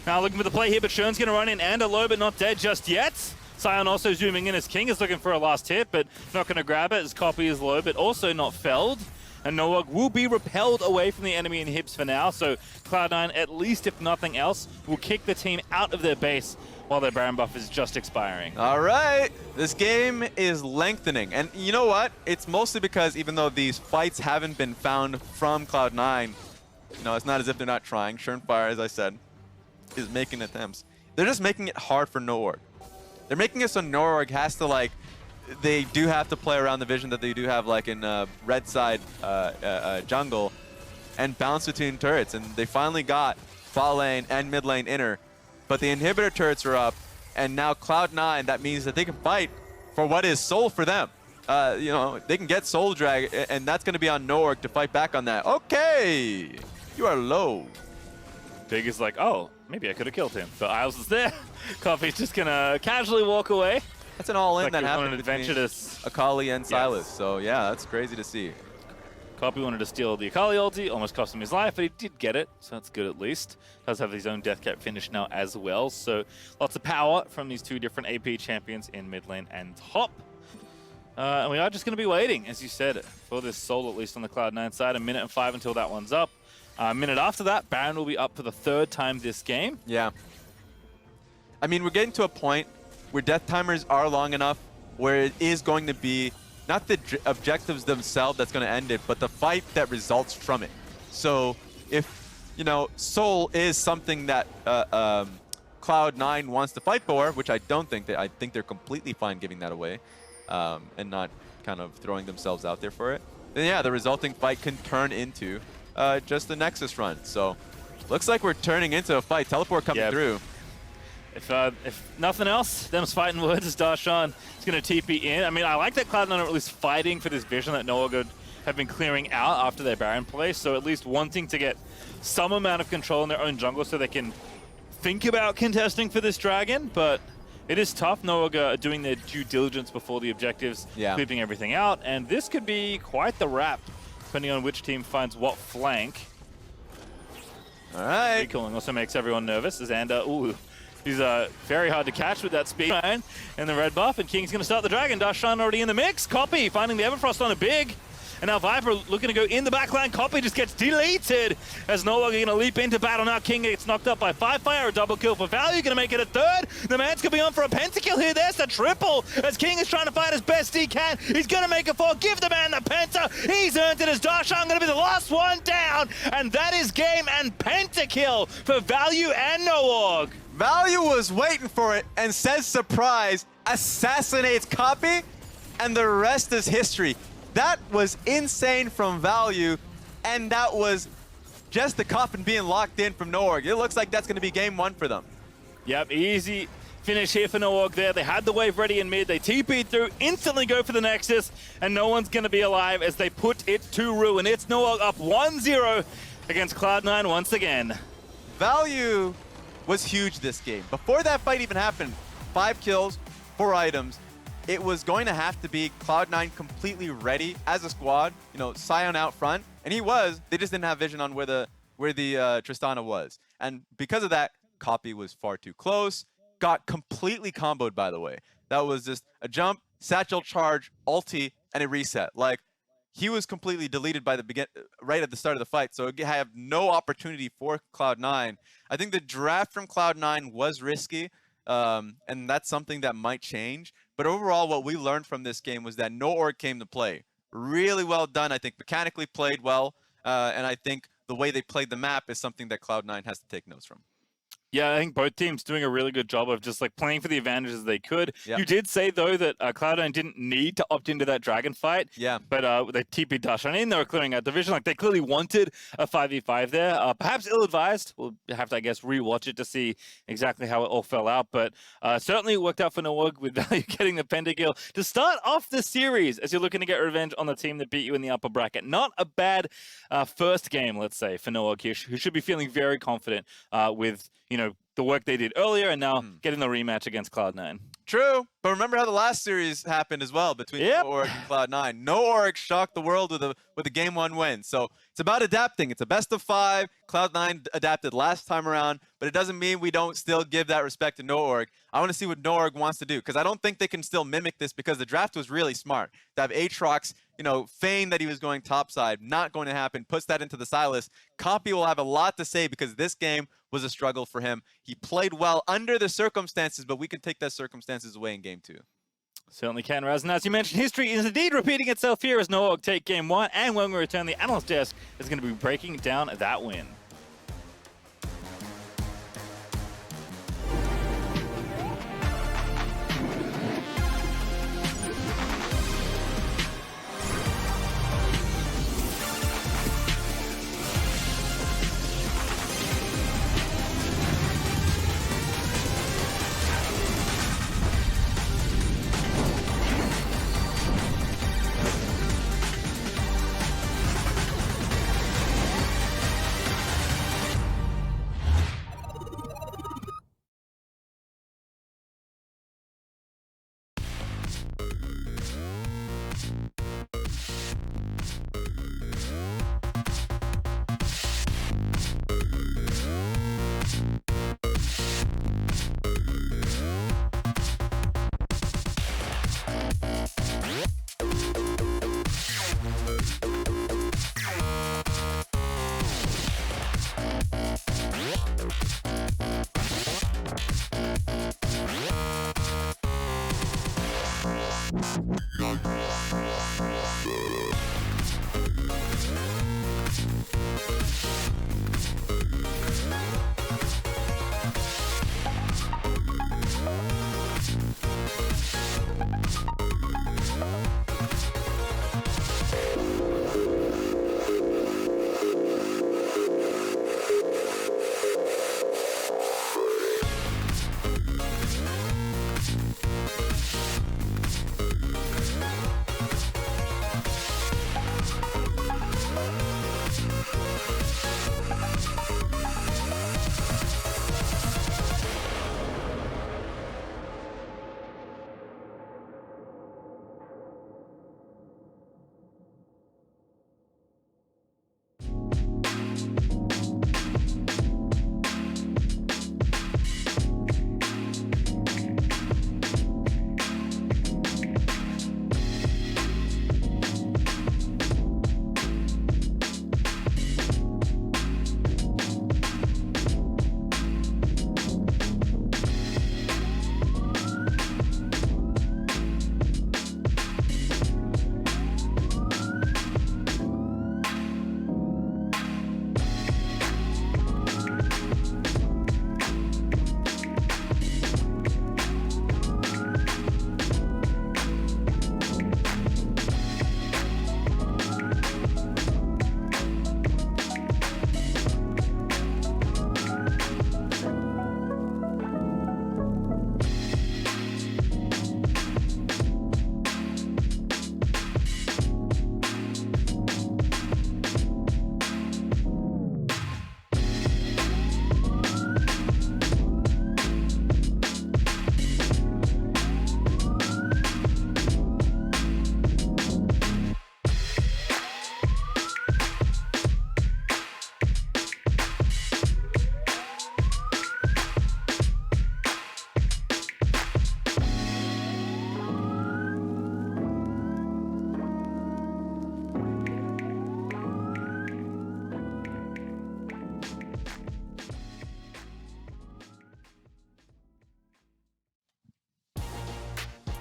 Now looking for the play here, but Shurn's going to run in and a low, but not dead just yet. Sion also zooming in as King is looking for a last hit, but not going to grab it as Copy is low, but also not felled. And NoOrg will be repelled away from the enemy in hips for now, so Cloud9, at least if nothing else, will kick the team out of their base while their Baron buff is just expiring. All right, this game is lengthening. And you know what? It's mostly because even though these fights haven't been found from Cloud9, it's not as if they're not trying. Shurnfire, as I said, is making attempts. They're just making it hard for NoOrg. They're making it so NoOrg has to they do have to play around the vision that they do have in red side jungle and bounce between turrets. And they finally got bot lane and mid lane inner, but the inhibitor turrets are up, and now Cloud9, that means that they can fight for what is soul for them. They can get soul drag, and that's going to be on NoOrg to fight back on that. Okay, you are low. Big is like, oh, maybe I could have killed him. But Isles is there. Coffee's just going to casually walk away. That's an all-in Like that he wanted happened an adventure between Akali and Silas. So yeah, that's crazy to see. Copy wanted to steal the Akali ulti, almost cost him his life, but he did get it, so that's good at least. Does have his own death cap finish now as well, so lots of power from these 2 different AP champions in mid lane and top. And we are just going to be waiting, as you said, for this soul, at least on the Cloud9 side. 1 minute and 5 until that one's up. A minute after that, Baron will be up for the 3rd time this game. Yeah. I mean, we're getting to a point where death timers are long enough where it is going to be not the objectives themselves that's going to end it, but the fight that results from it. So if, soul is something that Cloud9 wants to fight for, which I don't think I think they're completely fine giving that away and not kind of throwing themselves out there for it, then yeah, the resulting fight can turn into just a Nexus run. So looks like we're turning into a fight. Teleport coming through. If nothing else, them's fighting words as Darshan is going to TP in. I mean, I like that Cloud9 are at least fighting for this vision that NoOrg have been clearing out after their Baron play, so at least wanting to get some amount of control in their own jungle so they can think about contesting for this dragon, but it is tough. NoOrg are doing their due diligence before the objectives, creeping everything out, and this could be quite the wrap, depending on which team finds what flank. All right. Recalling also makes everyone nervous as Ander, he's very hard to catch with that speed and the red buff, and King's going to start the dragon. Darshan already in the mix. Copy finding the Everfrost on a big. And now Viper looking to go in the backline. Copy just gets deleted as NoOrg are going to leap into battle. Now King gets knocked up by Firefire. A double kill for Value. Going to make it a 3rd. The man's going to be on for a pentakill here. There's the triple as King is trying to fight as best he can. He's going to make a 4. Give the man the penta. He's earned it as Darshan going to be the last one down. And that is game and pentakill for Value and NoOrg. Value was waiting for it and says surprise, assassinates Copy, and the rest is history. That was insane from Value, and that was just the coffin being locked in from NoOrg. It looks like that's going to be game 1 for them. Yep, easy finish here for NoOrg there. They had the wave ready in mid. They TP'd through, instantly go for the Nexus, and no one's going to be alive as they put it to ruin. It's NoOrg up 1-0 against Cloud9 once again. value was huge this game. Before that fight even happened, 5 kills, 4 items. It was going to have to be Cloud9 completely ready as a squad, you know, Sion out front, and he was. They just didn't have vision on where the Tristana was. And because of that, Copy was far too close, got completely comboed, by the way. That was just a jump, satchel charge, ulti, and a reset. Like, he was completely deleted by the right at the start of the fight, so it had no opportunity for Cloud9. I think the draft from Cloud9 was risky, and that's something that might change. But overall, what we learned from this game was that no org came to play. Really well done. I think mechanically played well, and I think the way they played the map is something that Cloud9 has to take notes from. Yeah, I think both teams doing a really good job of just like playing for the advantages they could. Yep. You did say though that Cloud9 didn't need to opt into that dragon fight. Yeah. But they TP Dashan in, they were clearing out division. Like they clearly wanted a 5v5 there. Perhaps ill-advised. We'll have to, I guess, rewatch it to see exactly how it all fell out. But certainly it worked out for Noorg with Value getting the pentakill to start off the series as you're looking to get revenge on the team that beat you in the upper bracket. Not a bad first game, let's say, for Noorg here, who should be feeling very confident with, you know, the work they did earlier and now getting the rematch against Cloud9. True, but remember how the last series happened as well between Noorg and Cloud9. Noorg shocked the world with a game 1 win. So it's about adapting. It's a best of 5. Cloud9 adapted last time around, but it doesn't mean we don't still give that respect to Noorg. I want to see what Noorg wants to do, because I don't think they can still mimic this, because the draft was really smart. To have Aatrox, you know, feign that he was going topside, not going to happen, puts that into the Silas. Copy will have a lot to say, because this game was a struggle for him. He played well under the circumstances, but we can take those circumstances away in game 2. Certainly can, Raz. And as you mentioned, history is indeed repeating itself here as Noorg take game 1. And when we return, the analyst desk is going to be breaking down that win.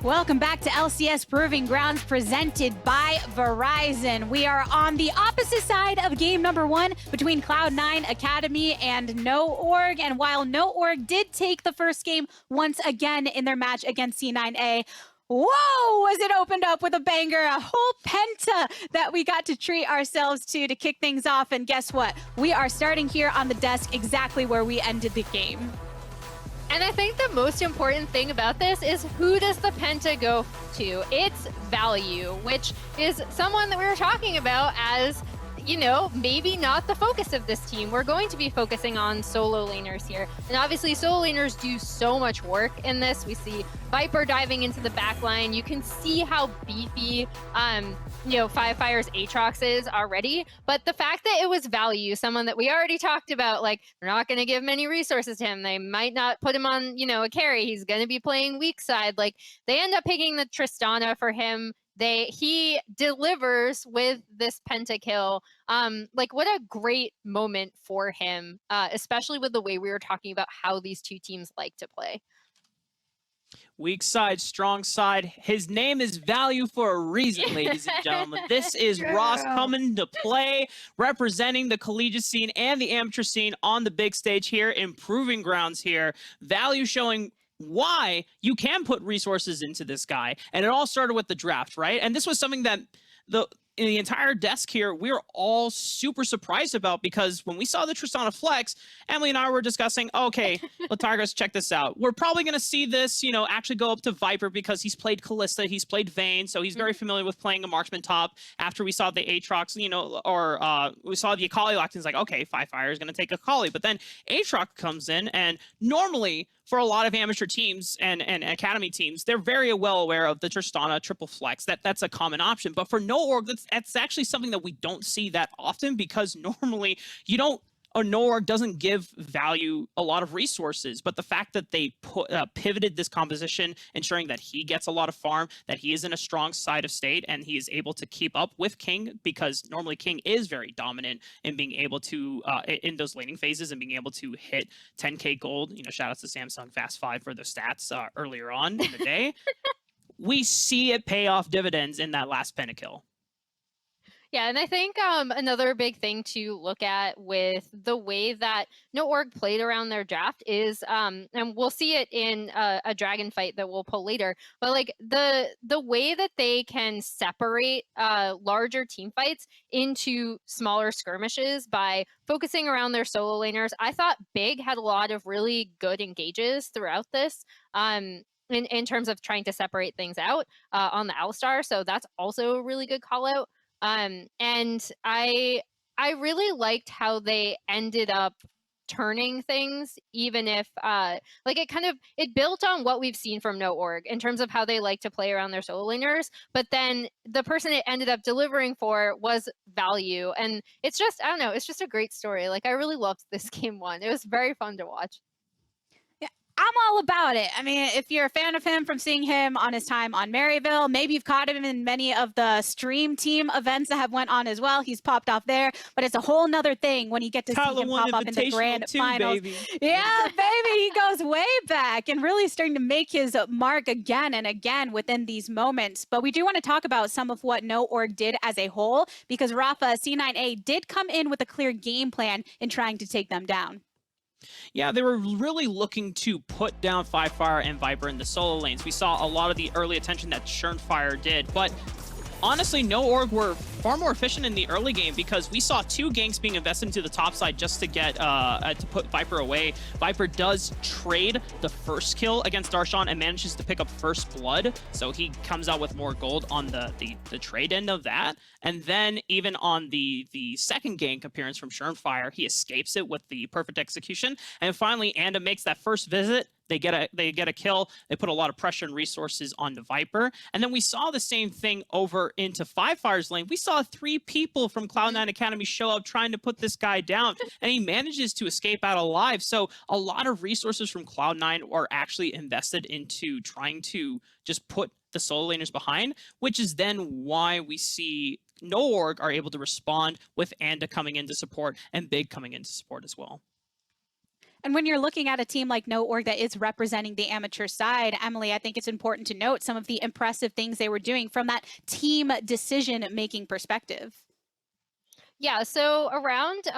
Welcome back to LCS Proving Grounds presented by Verizon. We are on the opposite side of game number 1 between Cloud9 Academy and NoOrg. And while NoOrg did take the first game once again in their match against C9A, whoa, was it opened up with a banger, a whole penta that we got to treat ourselves to kick things off. And guess what? We are starting here on the desk exactly where we ended the game. And I think the most important thing about this is who does the penta go to? It's Value, which is someone that we were talking about as, you know, maybe not the focus of this team. We're going to be focusing on solo laners here. And obviously solo laners do so much work in this. We see Viper diving into the back line. You can see how beefy, you know, Fire's Aatrox is already. But the fact that it was Value, someone that we already talked about, like, they're not going to give many resources to him. They might not put him on, you know, a carry. He's going to be playing weak side. Like, they end up picking the Tristana for him. He delivers with this pentakill. Like, what a great moment for him, especially with the way we were talking about how these two teams like to play. Weak side, strong side. His name is Value for a reason, ladies and gentlemen. This is Ross coming to play, representing the collegiate scene and the amateur scene on the big stage here, in Proving Grounds here. Value showing why you can put resources into this guy. And it all started with the draft, right? And this was something that in the entire desk here, we were all super surprised about, because when we saw the Tristana flex, Emily and I were discussing, okay, Latargos, check this out. We're probably going to see this, you know, actually go up to Viper because he's played Kalista, he's played Vayne, so he's very familiar with playing a marksman top. After we saw the Aatrox, you know, or we saw the Akali locked in, it's like, okay, Fire is going to take Akali. But then Aatrox comes in, and normally, for a lot of amateur teams and academy teams, they're very well aware of the Tristana triple flex. That's a common option. But for NoOrg, that's actually something that we don't see that often, because normally NoOrg doesn't give Value a lot of resources. But the fact that they pivoted this composition, ensuring that he gets a lot of farm, that he is in a strong side of state, and he is able to keep up with King, because normally King is very dominant in being able to, in those laning phases, and being able to hit 10k gold. You know, shout out to Samsung Fast 5 for their stats earlier on in the day. We see it pay off dividends in that last pentakill. Yeah, and I think another big thing to look at with the way that NoOrg played around their draft is, and we'll see it in a dragon fight that we'll pull later, but like the way that they can separate larger team fights into smaller skirmishes by focusing around their solo laners. I thought Big had a lot of really good engages throughout this. In terms of trying to separate things out on the Alistar, so that's also a really good call out. And I really liked how they ended up turning things, even if like it built on what we've seen from NoOrg in terms of how they like to play around their solo laners, but then the person it ended up delivering for was Value. And it's just, I don't know, it's just a great story. Like, I really loved this game 1. It was very fun to watch. I'm all about it. I mean, if you're a fan of him from seeing him on his time on Maryville, maybe you've caught him in many of the stream team events that have went on as well. He's popped off there, but it's a whole nother thing when you get to see him pop up in the grand finals. Baby. Yeah, baby, he goes way back and really starting to make his mark again and again within these moments. But we do want to talk about some of what NoOrg did as a whole, because Rafa, C9A did come in with a clear game plan in trying to take them down. Yeah, they were really looking to put down Fire and Viper in the solo lanes. We saw a lot of the early attention that Fire did, but honestly, NoOrg were far more efficient in the early game, because we saw 2 ganks being invested into the top side just to get to put Viper away. Viper does trade the first kill against Darshan and manages to pick up first blood, so he comes out with more gold on the trade end of that. And then even on the second gank appearance from Fire, he escapes it with the perfect execution. And finally, Anda makes that first visit. They get a kill. They put a lot of pressure and resources on the Viper. And then we saw the same thing over into Fire's lane. We saw 3 people from Cloud9 Academy show up trying to put this guy down, and he manages to escape out alive. So a lot of resources from Cloud9 are actually invested into trying to just put the solo laners behind, which is then why we see NoOrg are able to respond with Anda coming into support and Big coming into support as well. And when you're looking at a team like No Org that is representing the amateur side, Emily, I think it's important to note some of the impressive things they were doing from that team decision-making perspective. Yeah, so around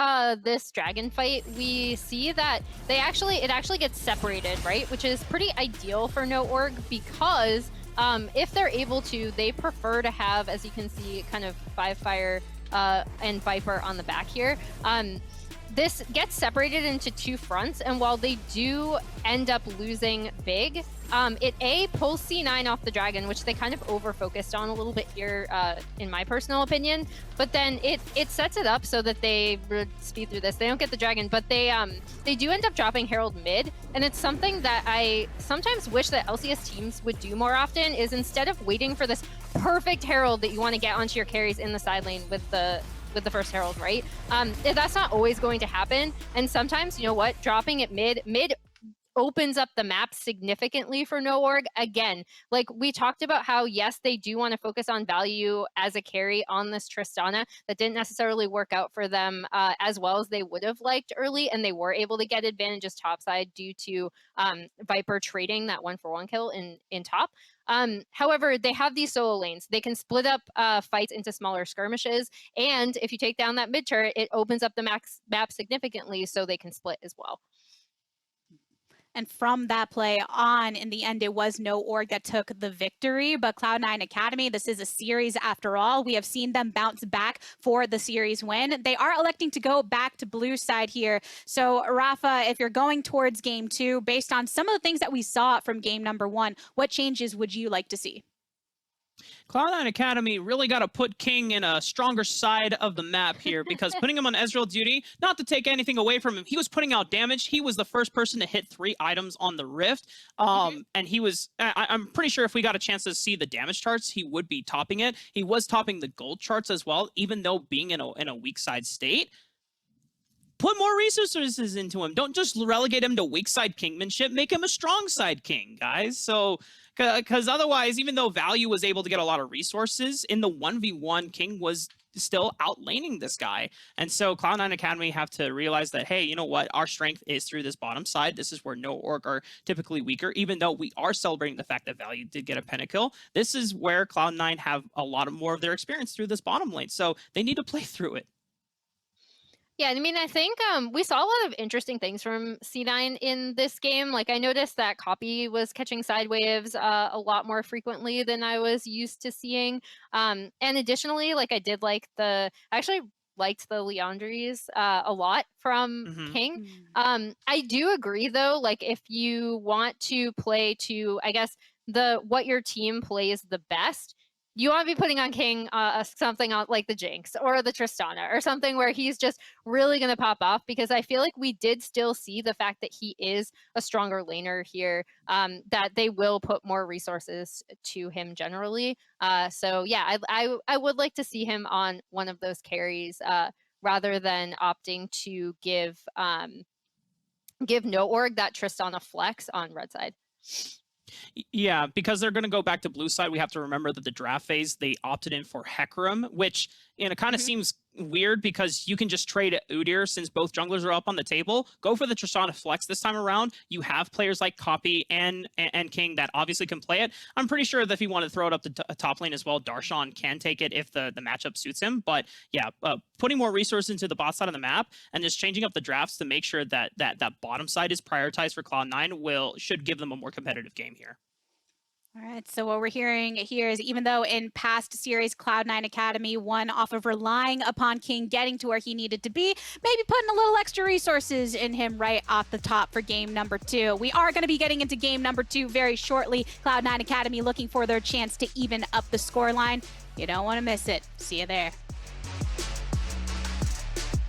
this dragon fight, we see that it actually gets separated, right? Which is pretty ideal for No Org because if they're able to, they prefer to have, as you can see, kind of Five Fire and Viper on the back here. This gets separated into two fronts, and while they do end up losing big, it pulls C9 off the dragon, which they kind of over-focused on a little bit here, in my personal opinion. But then it sets it up so that they speed through this. They don't get the dragon, but they do end up dropping Herald mid, and it's something that I sometimes wish that LCS teams would do more often. Is instead of waiting for this perfect Herald that you want to get onto your carries in the side lane with the first Herald, right? That's not always going to happen. And sometimes, you know what, dropping it mid opens up the map significantly for No Org. Again, like we talked about how, yes, they do want to focus on value as a carry on this Tristana. That didn't necessarily work out for them as well as they would have liked early, and they were able to get advantages topside due to Viper trading that 1-for-1 kill in top. However, they have these solo lanes. They can split up fights into smaller skirmishes, and if you take down that mid turret, it opens up the map significantly so they can split as well. And from that play on, in the end, it was No Org that took the victory. But Cloud9 Academy, this is a series after all. We have seen them bounce back for the series win. They are electing to go back to blue side here. So, Rafa, if you're going towards game 2, based on some of the things that we saw from game number 1, what changes would you like to see? Cloud9 Academy really got to put King in a stronger side of the map here, because putting him on Ezreal duty, not to take anything away from him, he was putting out damage. He was the first person to hit 3 items on the Rift. And he was, I'm pretty sure if we got a chance to see the damage charts, he would be topping it. He was topping the gold charts as well, even though being in a weak side state. Put more resources into him. Don't just relegate him to weak side kingmanship. Make him a strong side king, guys. So, because otherwise, even though Value was able to get a lot of resources, in the 1v1, King was still outlaning this guy. And so Cloud9 Academy have to realize that, hey, you know what? Our strength is through this bottom side. This is where No Org are typically weaker, even though we are celebrating the fact that Value did get a pentakill. This is where Cloud9 have a lot more of their experience through this bottom lane. So they need to play through it. Yeah, I mean, I think we saw a lot of interesting things from C9 in this game. Like, I noticed that Copy was catching side waves a lot more frequently than I was used to seeing. And additionally, like, I actually liked the Leandries a lot from King. I do agree, though, like, if you want to play to, I guess, what your team plays the best, you want to be putting on King something like the Jinx or the Tristana or something where he's just really going to pop off, because I feel like we did still see the fact that he is a stronger laner here, that they will put more resources to him generally. So yeah, I would like to see him on one of those carries rather than opting to give No Org that Tristana flex on red side. Yeah, because they're going to go back to blue side, we have to remember that the draft phase, they opted in for Hecarim, which, you know, kind of seems weird because you can just trade Udyr since both junglers are up on the table. Go for the Tristana flex this time around. You have players like Copy and King that obviously can play it. I'm pretty sure that if you want to throw it up the top lane as well, Darshan can take it if the matchup suits him. But yeah, putting more resources into the bot side of the map and just changing up the drafts to make sure that bottom side is prioritized for Cloud9 should give them a more competitive game here. All right, so what we're hearing here is, even though in past series, Cloud9 Academy won off of relying upon King getting to where he needed to be, maybe putting a little extra resources in him right off the top for game number 2. We are going to be getting into game number 2 very shortly. Cloud9 Academy looking for their chance to even up the scoreline. You don't want to miss it. See you there.